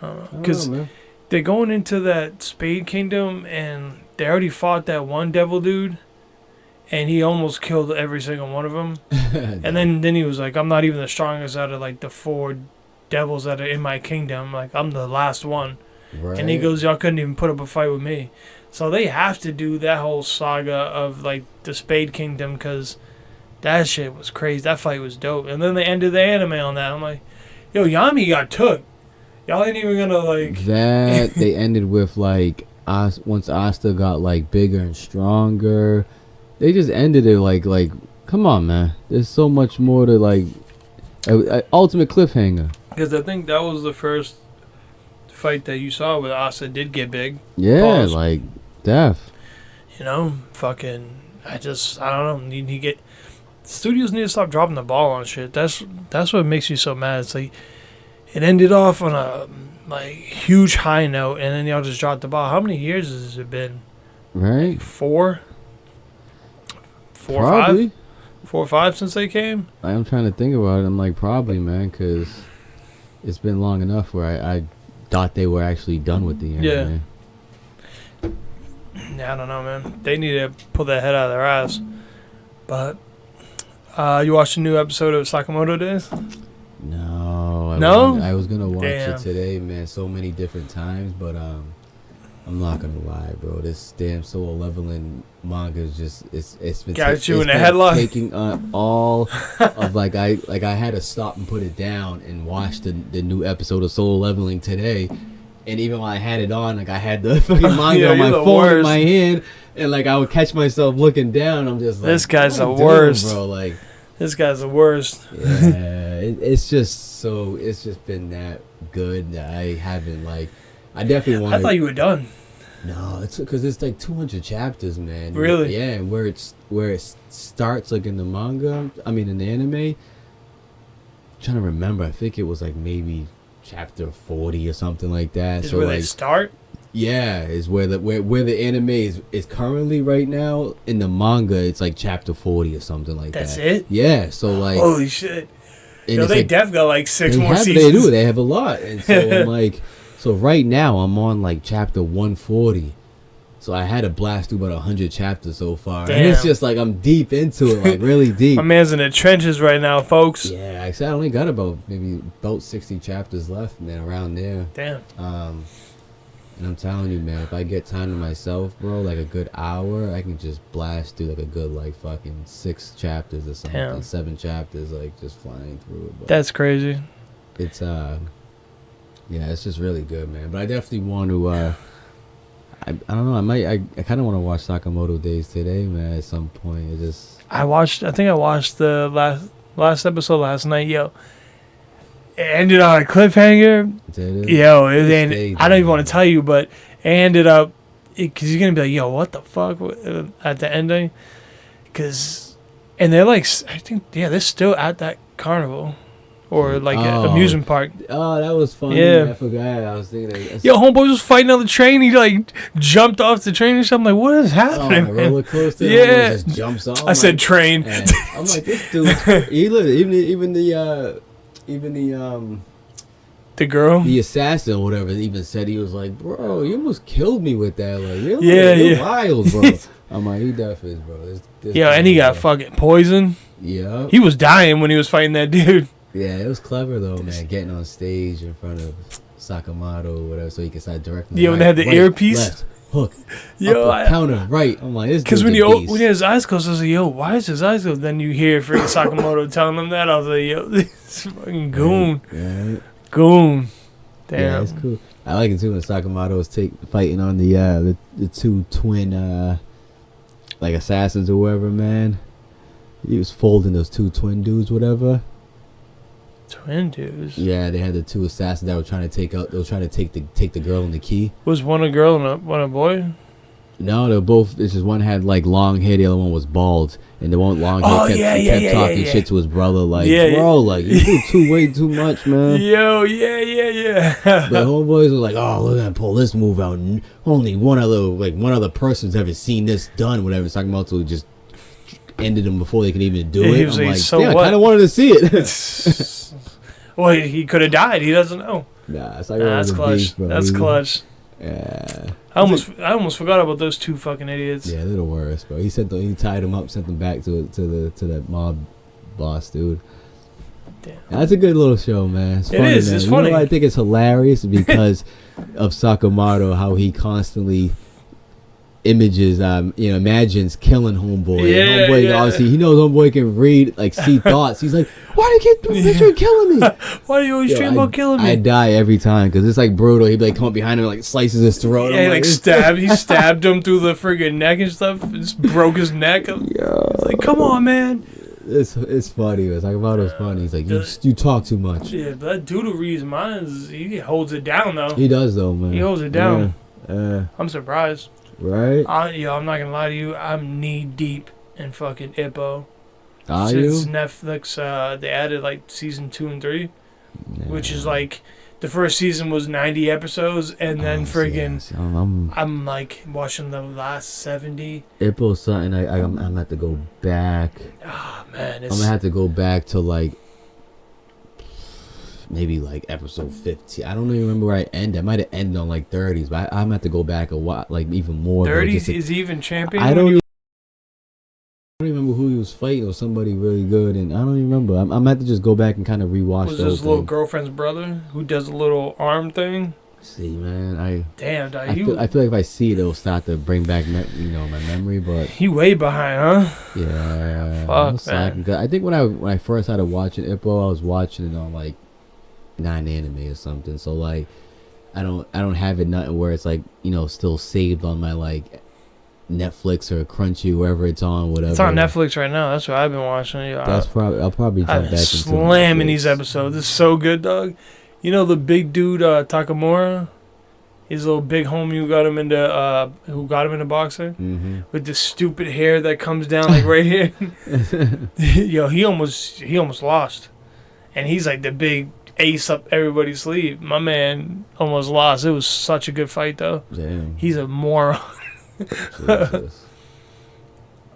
know. Because they're going into that Spade Kingdom and they already fought that one devil dude. And he almost killed every single one of them. And then he was like, I'm not even the strongest out of like the 4 devils that are in my kingdom. Like, I'm the last one. Right. And he goes, y'all couldn't even put up a fight with me. So they have to do that whole saga of like the Spade Kingdom because that shit was crazy. That fight was dope. And then they ended the anime on that. I'm like, yo, Yami got took. Y'all ain't even gonna like... That, they ended with like... once Asta got like bigger and stronger, they just ended it like come on, man. There's so much more to like a ultimate cliffhanger. Because I think that was the first fight that you saw where Asta did get big. Yeah, Pause. like death. You know, fucking. I don't know. Need to get. Studios need to stop dropping the ball on shit. That's what makes me so mad. It's like it ended off on a like huge high note, and then y'all just dropped the ball. How many years has it been? Right. Like 4 Probably. 5? 4 or 5 since they came. I'm trying to think about it. I'm like, probably, man, because it's been long enough where I thought they were actually done with the anime. Yeah, I don't know, man. They need to pull their head out of their ass. But you watched a new episode of Sakamoto Days? No. I was gonna watch it today, man. So many different times, but I'm not gonna lie, bro. This damn Solo Leveling manga is just it's been got you in a headlock, taking all of like I had to stop and put it down and watch the new episode of Solo Leveling today. And even while I had it on, like I had the fucking manga on my phone in my hand, and like I would catch myself looking down. I'm just like, this guy's the worst, bro. Like this guy's the worst. Yeah, it's just been that good that I haven't like. I definitely want. I thought you were done. No, it's because it's like 200 chapters, man. Really? Yeah, and where it starts like in the manga. I mean, in the anime. I'm trying to remember, I think it was like maybe chapter 40 or something like that. Is so where like, they start? Yeah, is where the anime is currently right now. In the manga, it's like chapter 40 or something like that. That's it? Yeah, so like holy shit. And they like, def got like 6 more have, seasons. They do. They have a lot. And so I'm like, so right now I'm on like chapter 140. So I had to blast through about 100 chapters so far. Damn. And it's just like I'm deep into it, like really deep. My man's in the trenches right now, folks. Yeah, I said I only got about 60 chapters left, and then around there. Damn. And I'm telling you, man, if I get time to myself, bro, like a good hour, I can just blast through like a good like fucking 6 chapters or something, Damn. 7 chapters, like just flying through it. But that's crazy. it's yeah, it's just really good, man. But I definitely want to I don't know, I kind of want to watch Sakamoto Days today, man, at some point. It just I think I watched the last episode last night. Yo, it ended on a cliffhanger. did it. Yo, it ended, I don't even want to tell you, but it ended up because you're gonna be like, yo, what the fuck at the ending? And they're like, I think, yeah, they're still at that carnival or like an amusement park. Oh, that was funny. Yeah. I forgot. I was thinking that. Yo, homeboy was fighting on the train. He like jumped off the train and shit. I'm like, what is happening? Oh, roller coaster. Yeah. Just jumps off. I said train. And I'm like, this dude. Even The girl. the assassin or whatever even said, he was like, bro, you almost killed me with that. Like, you're wild, bro. I'm like, he definitely is, bro. Yo, and he got fucking poisoned. Yeah. He was dying when he was fighting that dude. Yeah, it was clever though, man. Getting on stage in front of Sakamoto or whatever, so he can start directing. Yeah, when they had the earpiece. Left, hook. Yo, upper, counter, right. I'm like, this. Because when dude's a beast. his eyes closed, I was like, yo, why is his eyes closed? Then you hear freaking Sakamoto telling him that. I was like, yo, this fucking goon. Right. Goon. Damn. Yeah, it's cool. I like it too when Sakamoto was fighting on the 2 twin like assassins or whatever, man. He was folding those 2 twin dudes, whatever. Twin dudes. Yeah, they had the 2 assassins that were trying to take out. They were trying to take the girl and the key. Was one a girl and one a boy? No, they were both. It's just one had like long hair, the other one was bald, and the one with long hair kept talking shit to his brother, like, bro, like you do way too much, man. Yo, yeah. The homeboys were like, oh, we're gonna pull this move out. Only one other person's ever seen this done. Whatever. Sakamoto just ended them before they could even do it. He was I'm like, so I what? kind of wanted to see it. Well, he could have died. He doesn't know. Nah, That's clutch. Beast, bro. That's clutch. Yeah. I almost forgot about those 2 fucking idiots. Yeah, they're the worst, bro. He tied them up, sent them back to that mob boss, dude. Damn. That's a good little show, man. It's It funny, is. man. It's You funny. know, I think it's hilarious because of Sakamoto, how he constantly images, imagines killing homeboy. Yeah, Homeboy, yeah. obviously, he knows homeboy can read, like, see thoughts. He's like, why do you keep picturing killing me? Why do you always dream about killing me? I die every time because it's like brutal. He'd be like, come up behind him and like slices his throat. Yeah, he stabbed him through the friggin' neck and stuff. Just broke his neck. It's like, come on, man. It's funny. It's like about it's funny. He's like, you talk too much. Yeah, but that dude who reads minds, he holds it down though. He does though, man. He holds it down. I'm surprised. Right? I'm not gonna lie to you. I'm knee deep in fucking Ippo. Are Since you? Netflix, they added like season 2 and 3, which is like the first season was 90 episodes, and then I'm like watching the last 70. Ippo's something I'm gonna have to go back. Oh man, I'm gonna have to go back to like maybe like episode 15. I don't even remember where I ended. I might have ended on like 30s, but I'm gonna have to go back a while, like even more. 30s is he even champion? I don't remember who he was fighting or somebody really good, and I don't even remember. I'm gonna have to just go back and kind of rewatch. Was his little girlfriend's brother who does a little arm thing? See, man, I feel like if I see it, it'll start to bring back my memory. But he way behind, huh? Yeah, fuck, man. I think when I first started watching Ippo, I was watching it on like 9anime or something. So like, I don't have it nothing where it's like still saved on my like Netflix or Crunchy, wherever it's on, whatever. It's on Netflix right now. That's what I've been watching. I'll probably jump back into slamming these episodes. This is so good, dog. You know the big dude Takamura, his little big homie who got him into boxing, with the stupid hair that comes down like right here. Yo, he almost lost, and he's like the big ace up everybody's sleeve. My man almost lost. It was such a good fight though. Damn. He's a moron.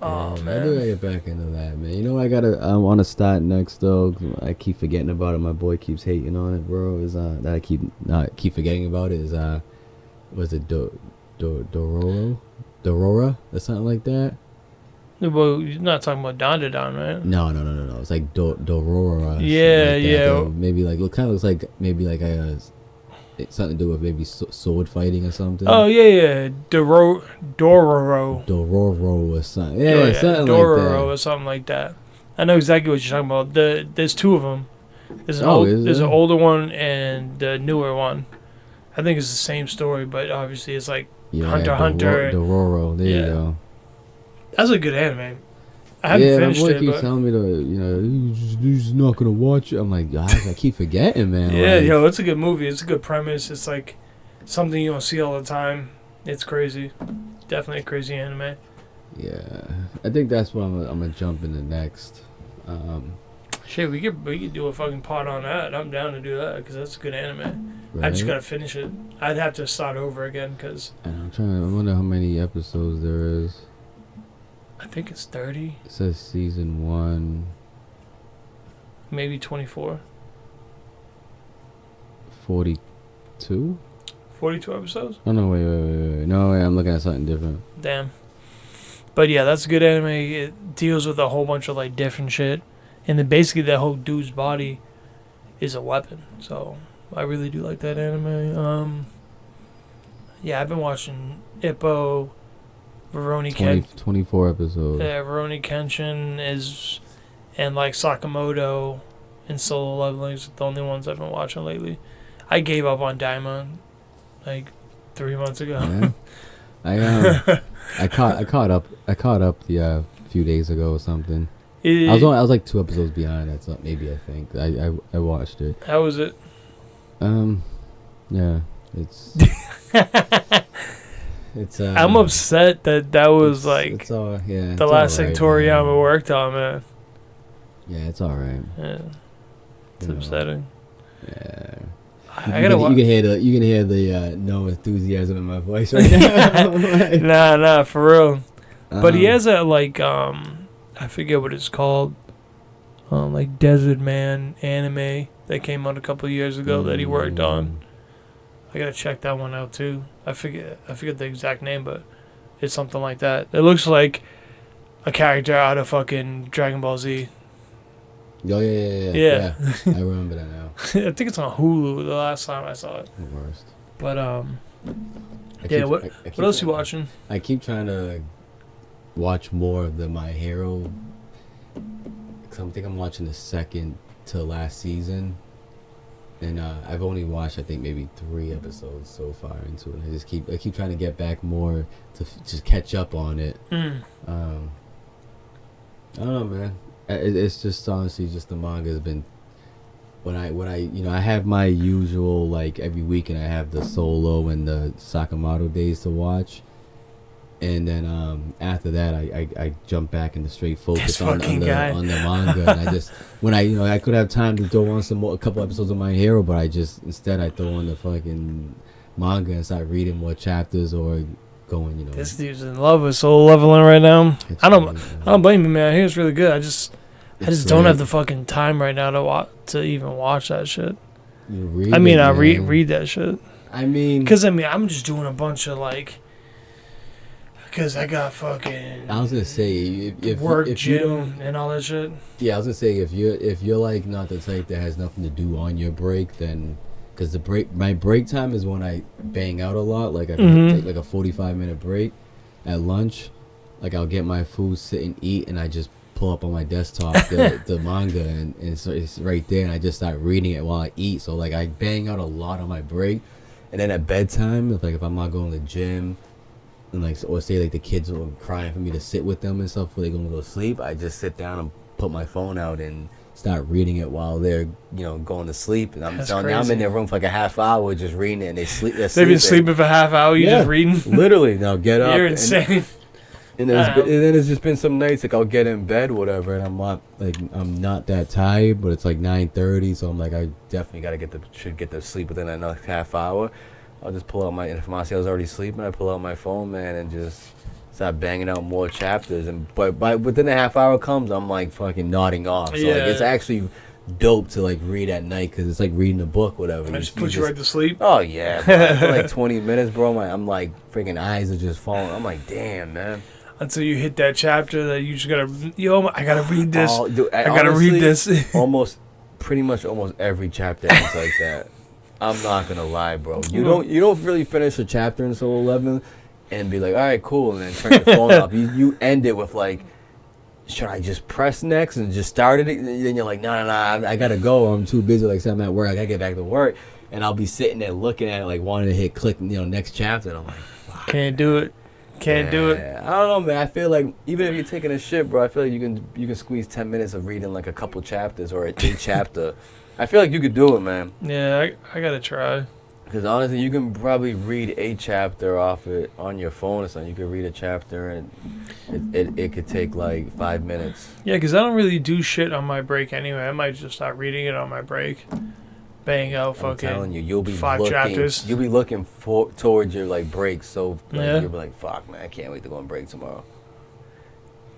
Oh man, I do gotta get back into that, man. You know what I want to start next though. I keep forgetting about it. My boy keeps hating on it, bro. Is that I keep forgetting about it. Is was it Dorora or something like that? Well, you're not talking about Don, right? No. It's like Dorora. Yeah. Maybe like it kind of looks like maybe like it's something to do with maybe sword fighting or something. Oh yeah. Dororo or something. Yeah, something Dororo like that. or something like that. I know exactly what you're talking about. There's two of them. There's an older one and the newer one. I think it's the same story, but obviously it's like Hunter. Dororo. There you go. That's a good anime. I haven't finished it. My boy keeps telling me you're just not gonna watch it. I'm like, I keep forgetting, man. Yeah, it's a good movie. It's a good premise. It's like something you don't see all the time. It's crazy. Definitely a crazy anime. Yeah, I think that's what I'm gonna jump into next. Shit, we could do a fucking pod on that. I'm down to do that because that's a good anime. Right? I just gotta finish it. I'd have to start over again because. I wonder how many episodes there is. I think it's 30. It says season 1. Maybe 24. 42? 42 episodes? Oh, no, wait. No, wait, I'm looking at something different. Damn. But yeah, that's a good anime. It deals with a whole bunch of like different shit. And then basically that whole dude's body is a weapon. So I really do like that anime. Yeah, I've been watching Ippo. Veroni 24 episodes. Yeah, Veroni Kenshin is, and like Sakamoto and Solo Leveling is the only ones I've been watching lately. I gave up on Daimon like 3 months ago. Yeah. I caught up the few days ago or something. I was like 2 episodes behind. That's maybe I think I watched it. How was it? Yeah, it's. It's I'm upset that was like the last thing Toriyama worked on, man. Yeah, it's alright. Yeah, it's upsetting. Yeah, You can hear the no enthusiasm in my voice right now. Nah, for real. But he has a like I forget what it's called, like Desert Man anime that came out a couple of years ago that he worked on. I gotta check that one out too. I forget the exact name, but it's something like that. It looks like a character out of fucking Dragon Ball Z. Oh yeah. I remember that now. I think it's on Hulu the last time I saw it. The worst. But Yeah, what else you watching? I keep trying to watch more of the My Hero. Cause I think I'm watching the second to last season, and I've only watched I think maybe 3 episodes so far into it. I keep trying to get back more to just catch up on it. I don't know, man. It's just honestly just the manga has been. When I I have my usual like every weekend I have the solo and the Sakamoto days to watch, and then after that I jump back into straight focus on the manga. And I just when I could have time to throw on a couple episodes of My Hero, but instead I throw on the fucking manga and start reading more chapters or going. This dude's in love with Soul Leveling right now. I don't blame you, man. I hear it's really good. I just don't have the fucking time right now to even watch that shit. I read that shit. Because I'm just doing a bunch of because I got fucking. I was gonna say if work, if gym, and all that shit. Yeah, I was gonna say if you're like not the type that has nothing to do on your break, then because my break time is when I bang out a lot. Like I take like a 45-minute break at lunch. Like I'll get my food, sit and eat, and I just pull up on my desktop the manga and it's right there, and I just start reading it while I eat. So like I bang out a lot on my break, and then at bedtime, if I'm not going to the gym, and or say the kids are crying for me to sit with them and stuff before they go to sleep, I just sit down and put my phone out and start reading it while they're going to sleep. And I'm in their room for like a half hour just reading it, and they've been sleeping for a half hour. You just reading? Literally, now get up. You're insane. And then it's just been some nights I'll get in bed, whatever, and I'm not that tired, but it's 9:30, so I'm I definitely should get to sleep within that next half hour. I'll just pull out if Marcia's already sleeping, I pull out my phone, man, and just start banging out more chapters. But within the half hour comes, I'm fucking nodding off. So it's actually dope to read at night because it's like reading a book, whatever. I just put you right to sleep. Oh yeah, for 20 minutes, bro. I'm freaking eyes are just falling. I'm damn, man. Until you hit that chapter that you just gotta, I gotta read this. I gotta read this. Pretty much almost every chapter ends like that. I'm not gonna lie, bro. You don't really finish a chapter in Soul 11 and be like, all right, cool, and then turn your phone off. You end it with should I just press next and just start it? And then you're like, no, I gotta go. I'm too busy. I'm at work. I gotta get back to work, and I'll be sitting there looking at it, wanting to hit click, next chapter. And I'm wow. Can't do it. Can't do it. I don't know, man. I feel even if you're taking a shit, bro, I feel you can squeeze 10 minutes of reading a couple chapters or a chapter. I feel you could do it, man. Yeah, I gotta try. Because honestly, you can probably read a chapter off it on your phone or something. You could read a chapter and it could take 5 minutes. Yeah, because I don't really do shit on my break anyway. I might just start reading it on my break. Bang out fucking I'm telling you, you'll be 5 chapters. You'll be looking towards your break, so you'll be like, fuck, man, I can't wait to go on break tomorrow.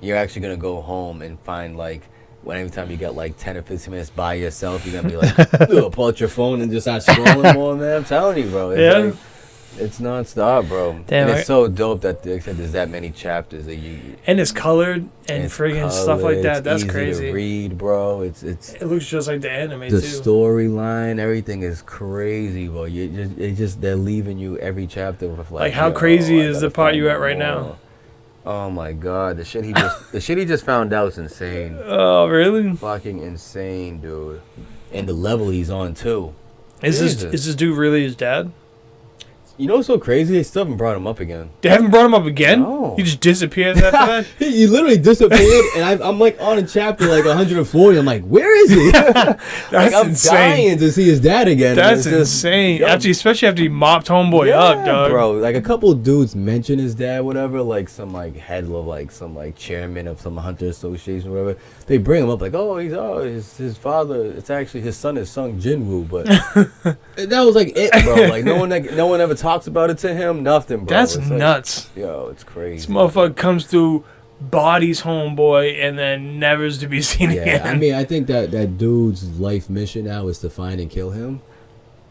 You're actually gonna go home and find every time you get 10 or 15 minutes by yourself, you're gonna be pull out your phone and just start scrolling more, man. I'm telling you, bro. It's it's nonstop, bro. Damn, and it's so dope that there's that many chapters that and it's colored and friggin' stuff like that. That's easy crazy. To read, bro. It looks just like the anime the too. The storyline, everything is crazy, bro. They're leaving you every chapter with how crazy is the part you at right now? Oh my god, the shit he just found out is insane. Oh really? Fucking insane, dude. And the level he's on too. Is this dude really his dad? You know what's so crazy? They still haven't brought him up again. They haven't brought him up again? No. He just disappeared after that? He literally disappeared, and I'm on a chapter 140. I'm where is he? That's I'm insane. dying to see his dad again. That's insane. Especially after he mopped homeboy up, dog. Bro, a couple dudes mention his dad, whatever, some head of some chairman of some hunter association, whatever. They bring him up he's his father. It's actually his son is Sung Jinwoo, but that was it, bro. No one ever talks about it to him. Nothing, bro. That's nuts. Yo, it's crazy. This motherfucker comes through, bodies homeboy, and then never's to be seen again. I think that dude's life mission now is to find and kill him.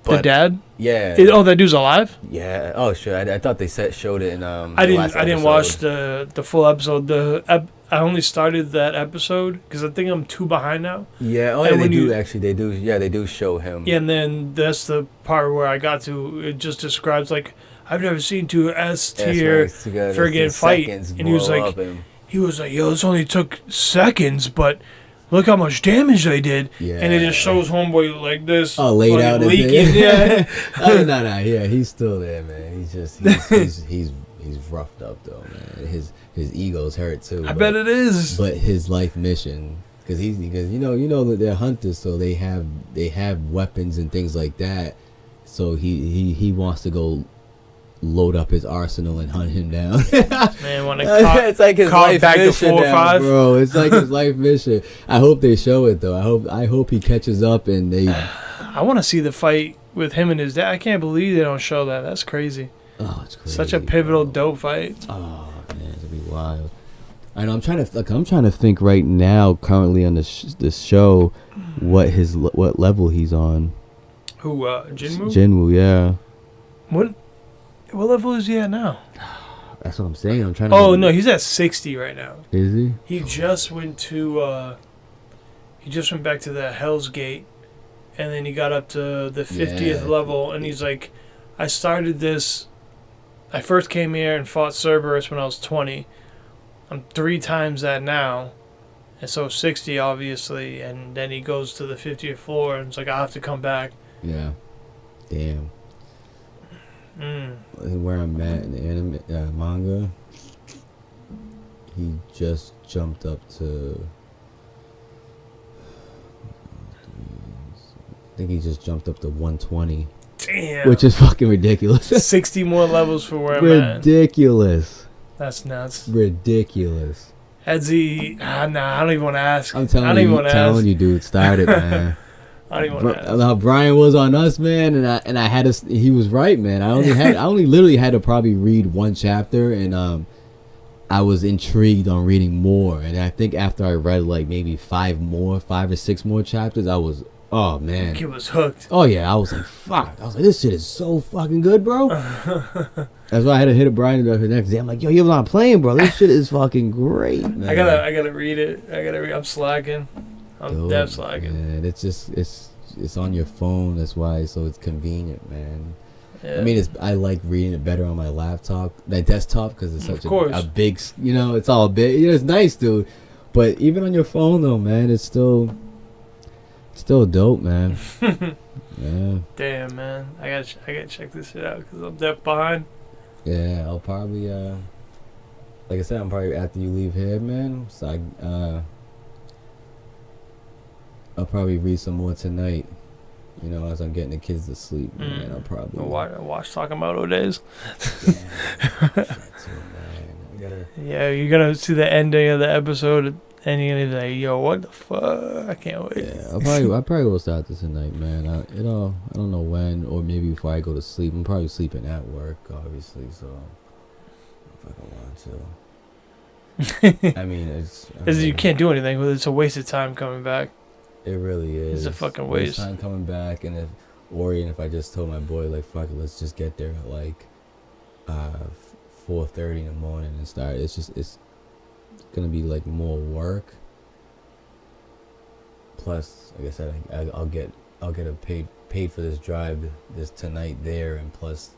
But, the dad? Yeah. That dude's alive? Yeah. Oh shit. I thought they showed it in I didn't watch the full episode. I only started that episode because I think I'm 2 behind now. Yeah. Oh, and they do actually. They do. Yeah, they do show him. Yeah, and then that's the part where I got to. It just describes I I've never seen two S tier friggin' fight. And he was like, yo, this only took seconds, but look how much damage they did. Yeah. And it just shows homeboy like this. Oh, laid out leaking. Yeah. No. Yeah, he's still there, man. He's roughed up though, man. His ego's hurt too. I bet it is. But his life mission, because you know that they're hunters, so they have weapons and things like that. So he wants to go load up his arsenal and hunt him down. Man, want to it's like his life back mission to 4 or 5, bro. It's like his life mission. I hope they show it though. I hope he catches up and they. I want to see the fight with him and his dad. I can't believe they don't show that. That's crazy. Oh, it's crazy. Such a pivotal, dope fight. Oh man, it'll be wild. I know. I'm trying to think right now, currently on this show, what level he's on. Who? Jinwoo. Jinwoo, yeah. What level is he at now? That's what I'm saying. I'm trying to. Oh no, he's at 60 right now. Is he? He just went to. He just went back to the Hell's Gate, and then he got up to the 50th level, and he's like, I started this. I first came here and fought Cerberus when I was 20. I'm 3 times that now. And so 60, obviously. And then he goes to the 50th floor and it's like, I have to come back. Yeah. Damn. Where I'm at in the anime, manga, he just jumped up to... I think he just jumped up to 120. Damn. Which is fucking ridiculous. 60 more levels for where I'm at. Ridiculous. That's nuts. Ridiculous. Has he... Nah, I don't even want to ask. I'm telling you, dude. Start it, man. I don't even want to ask. How Brian was on us, man, and I had to... He was right, man. I only literally had to probably read 1 chapter, and I was intrigued on reading more. And I think after I read like maybe 5 or 6 more chapters, I was... Oh, man. He was hooked. Oh, yeah. I was like, fuck. I was like, this shit is so fucking good, bro. That's why I had to hit a Brian the next day. I'm like, yo, you're not playing, bro. This shit is fucking great, man. I gotta read it. I'm slacking. I'm dead slacking. Man, it's on your phone. That's why. So it's convenient, man. Yeah. I mean, I like reading it better on my laptop, my desktop, because it's such a big, it's all big. It's nice, dude. But even on your phone, though, man, it's still dope, man. Yeah. Damn, man. I gotta check this shit out because I'm deaf behind. Yeah, I'll probably like I said, I'm probably after you leave here, man. So I'll probably read some more tonight. As I'm getting the kids to sleep, man. I'll probably watch Talking About O Days. Yeah, yeah, you're gonna see the ending of the episode. And you're gonna be like, yo, what the fuck? I can't wait. Yeah, I probably will start this tonight, man. I don't know when, or maybe before I go to sleep. I'm probably sleeping at work, obviously. So if I want to, I mean, you can't do anything with it. It's a waste of time coming back. It really is. It's a fucking waste. Time coming back, and if I just told my boy like, fuck it, let's just get there at like 4:30 in the morning and start. It's gonna be like more work. Plus, like I said, I'll get a paid for this drive this tonight there, and plus,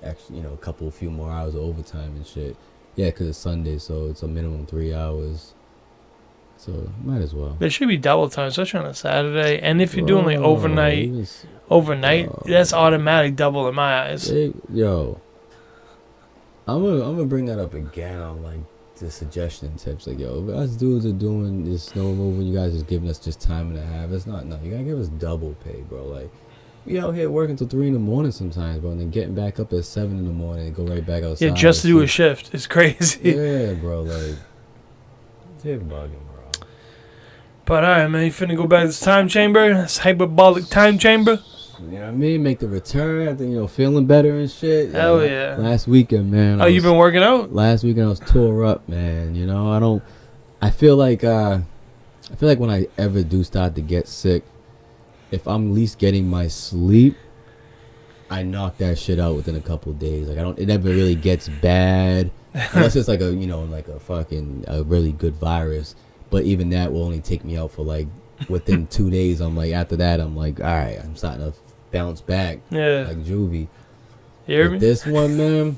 actually, a few more hours of overtime and shit. Yeah, 'cause it's Sunday, so it's a minimum 3 hours. So might as well. There should be double time, especially on a Saturday. And if you're doing like overnight, that's automatic double in my eyes. Yo, I'm gonna bring that up again on like the suggestion tips. Like, yo, if us dudes are doing this snow removal, you guys just giving us just time and a half. It's not enough. You gotta give us double pay, bro. Like, we out here working till 3 in the morning sometimes, bro, and then getting back up at 7 in the morning and go right back outside. Yeah, just to do a shift. It's crazy. Yeah, bro. Like, it's hit bugging, bro. But alright, man, you finna go back to this time chamber, this hyperbolic time chamber. You know what I mean? Make the return. I think, feeling better and shit. Hell yeah. Last weekend, man. You been working out? Last weekend I was tore up, man. I feel like when I ever do start to get sick, if I'm at least getting my sleep, I knock that shit out within a couple of days. Like, it never really gets bad. Unless it's like a really good virus. But even that will only take me out for like within 2 days. I'm like, after that, I'm like, all right, I'm starting to bounce back. Yeah. Like juvie. You hear me? This one, man.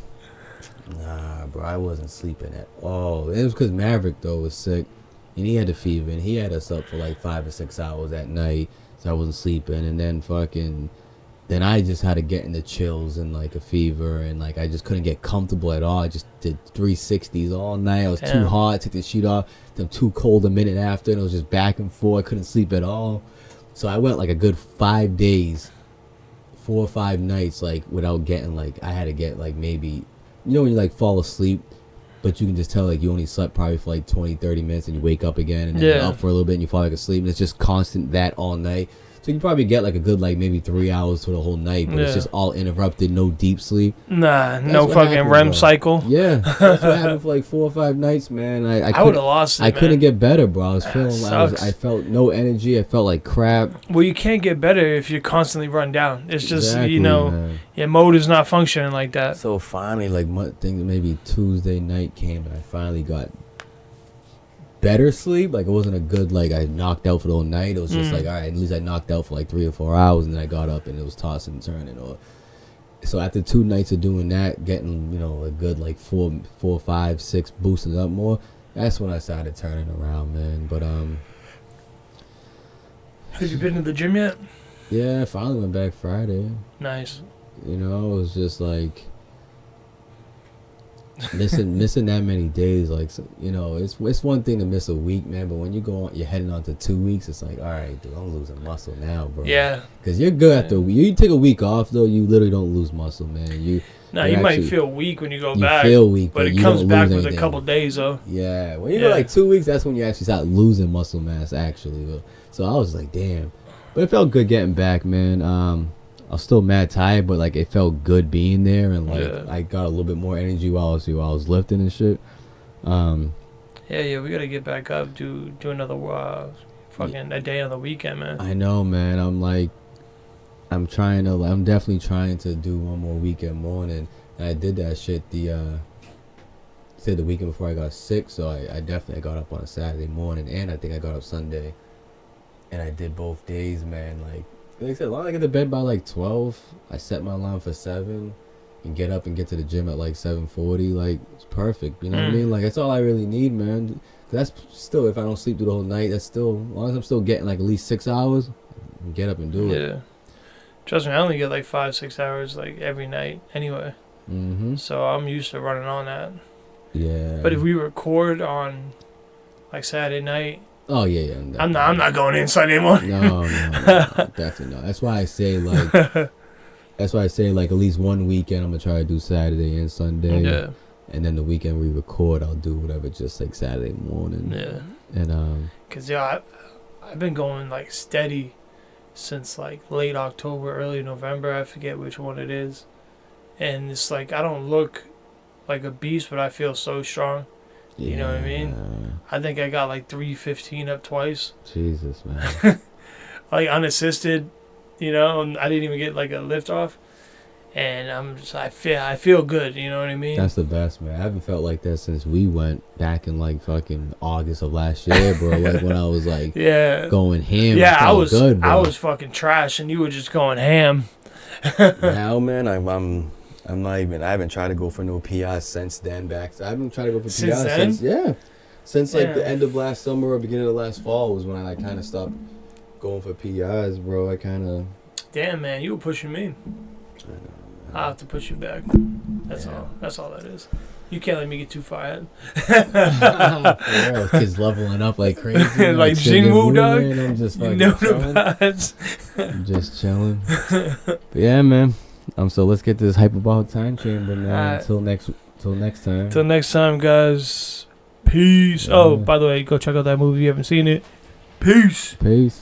Nah, bro, I wasn't sleeping at all. It was because Maverick though was sick, and he had a fever, and he had us up for like 5 or 6 hours at night, so I wasn't sleeping. And then I just had to get in the chills and like a fever, and like I just couldn't get comfortable at all. I just did 360s all night. I was too hot, took the sheet off, then too cold a minute after, and it was just back and forth. I couldn't sleep at all. So I went like a good 5 days, 4 or 5 nights, like without getting like, I had to get like maybe, you know when you like fall asleep, but you can just tell like you only slept probably for like 20, 30 minutes and you wake up again and then you're up for a little bit and you fall back asleep, and it's just constant that all night. So you probably get like a good like maybe 3 hours for the whole night, but it's just all interrupted, no deep sleep. Nah, no fucking happened, REM cycle. Yeah, that's what happened for like 4 or 5 nights, man. I would have lost it. I couldn't get better, bro. I was feeling, I felt no energy. I felt like crap. Well, you can't get better if you're constantly run down. It's just your mode is not functioning like that. So finally, like maybe Tuesday night came, and I finally got better sleep. Like it wasn't a good like I knocked out for the whole night. It was just like, all right, at least I knocked out for like 3 or 4 hours, and then I got up and it was tossing and turning. So after 2 nights of doing that, getting a good like 4, 5, 6 boosting up more, that's when I started turning around, man. But have you been to the gym yet? Yeah, I finally went back Friday. Nice. It was just like missing that many days, like it's one thing to miss a week, man, but when you're heading on to 2 weeks, it's like, all right, dude, I'm losing muscle now, bro. Yeah, because you're good after you take a week off though, you literally don't lose muscle, man. You might feel weak when you go back. You feel weak, but it comes back with a couple days though. Yeah, when you go like 2 weeks, that's when you actually start losing muscle mass actually. So I was like, damn, but it felt good getting back, man. I was still mad tired, but like it felt good being there, and like I got a little bit more energy while I was lifting and shit. We gotta get back up, do another a day on the weekend, man. I know, man. I'm definitely trying to do one more weekend morning, and I did that shit the weekend before I got sick, so I definitely got up on a Saturday morning, and I think I got up Sunday, and I did both days, man. Like I said, as long as I get to bed by like 12, I set my alarm for 7 and get up and get to the gym at like 7:40. Like, it's perfect. You know what I mean? Like, that's all I really need, man. That's still, if I don't sleep through the whole night, that's still, as long as I'm still getting like at least 6 hours, I can get up and do it. Yeah. Trust me, I only get like 5-6 hours like every night anyway. Mm-hmm. So I'm used to running on that. Yeah. But if we record on like Saturday night, oh yeah. I'm not going in Sunday morning. No, definitely not. That's why I say like at least one weekend I'm gonna try to do Saturday and Sunday. Yeah. And then the weekend we record, I'll do whatever, just like Saturday morning. Yeah. And cause I've been going like steady since like late October, early November. I forget which one it is. And it's like I don't look like a beast, but I feel so strong. You know what I mean? I think I got like 315 up twice. Jesus, man. Like unassisted, and I didn't even get like a lift off. And I feel good, you know what I mean? That's the best, man. I haven't felt like that since we went back in like fucking August of last year, bro. Like when I was like going ham. Yeah, I was good, bro. I was fucking trash and you were just going ham. Now, man, I haven't tried to go for no PRs since then. I haven't tried to go for PRs since like the end of last summer or beginning of last fall was when I kind of stopped going for PRs, bro. I kind of. Damn, man, you were pushing me. I know. I'll have to push you back. That's all. That's all that is. You can't let me get too far ahead. For real, kids leveling up like crazy. Like Jinwoo, dog. Man, I'm just fucking chilling. I'm just chilling. But yeah, man. So let's get this hyperbolic time chamber, man. Until next time. Till next time, guys. Peace. Yeah. Oh, by the way, go check out that movie if you haven't seen it. Peace. Peace.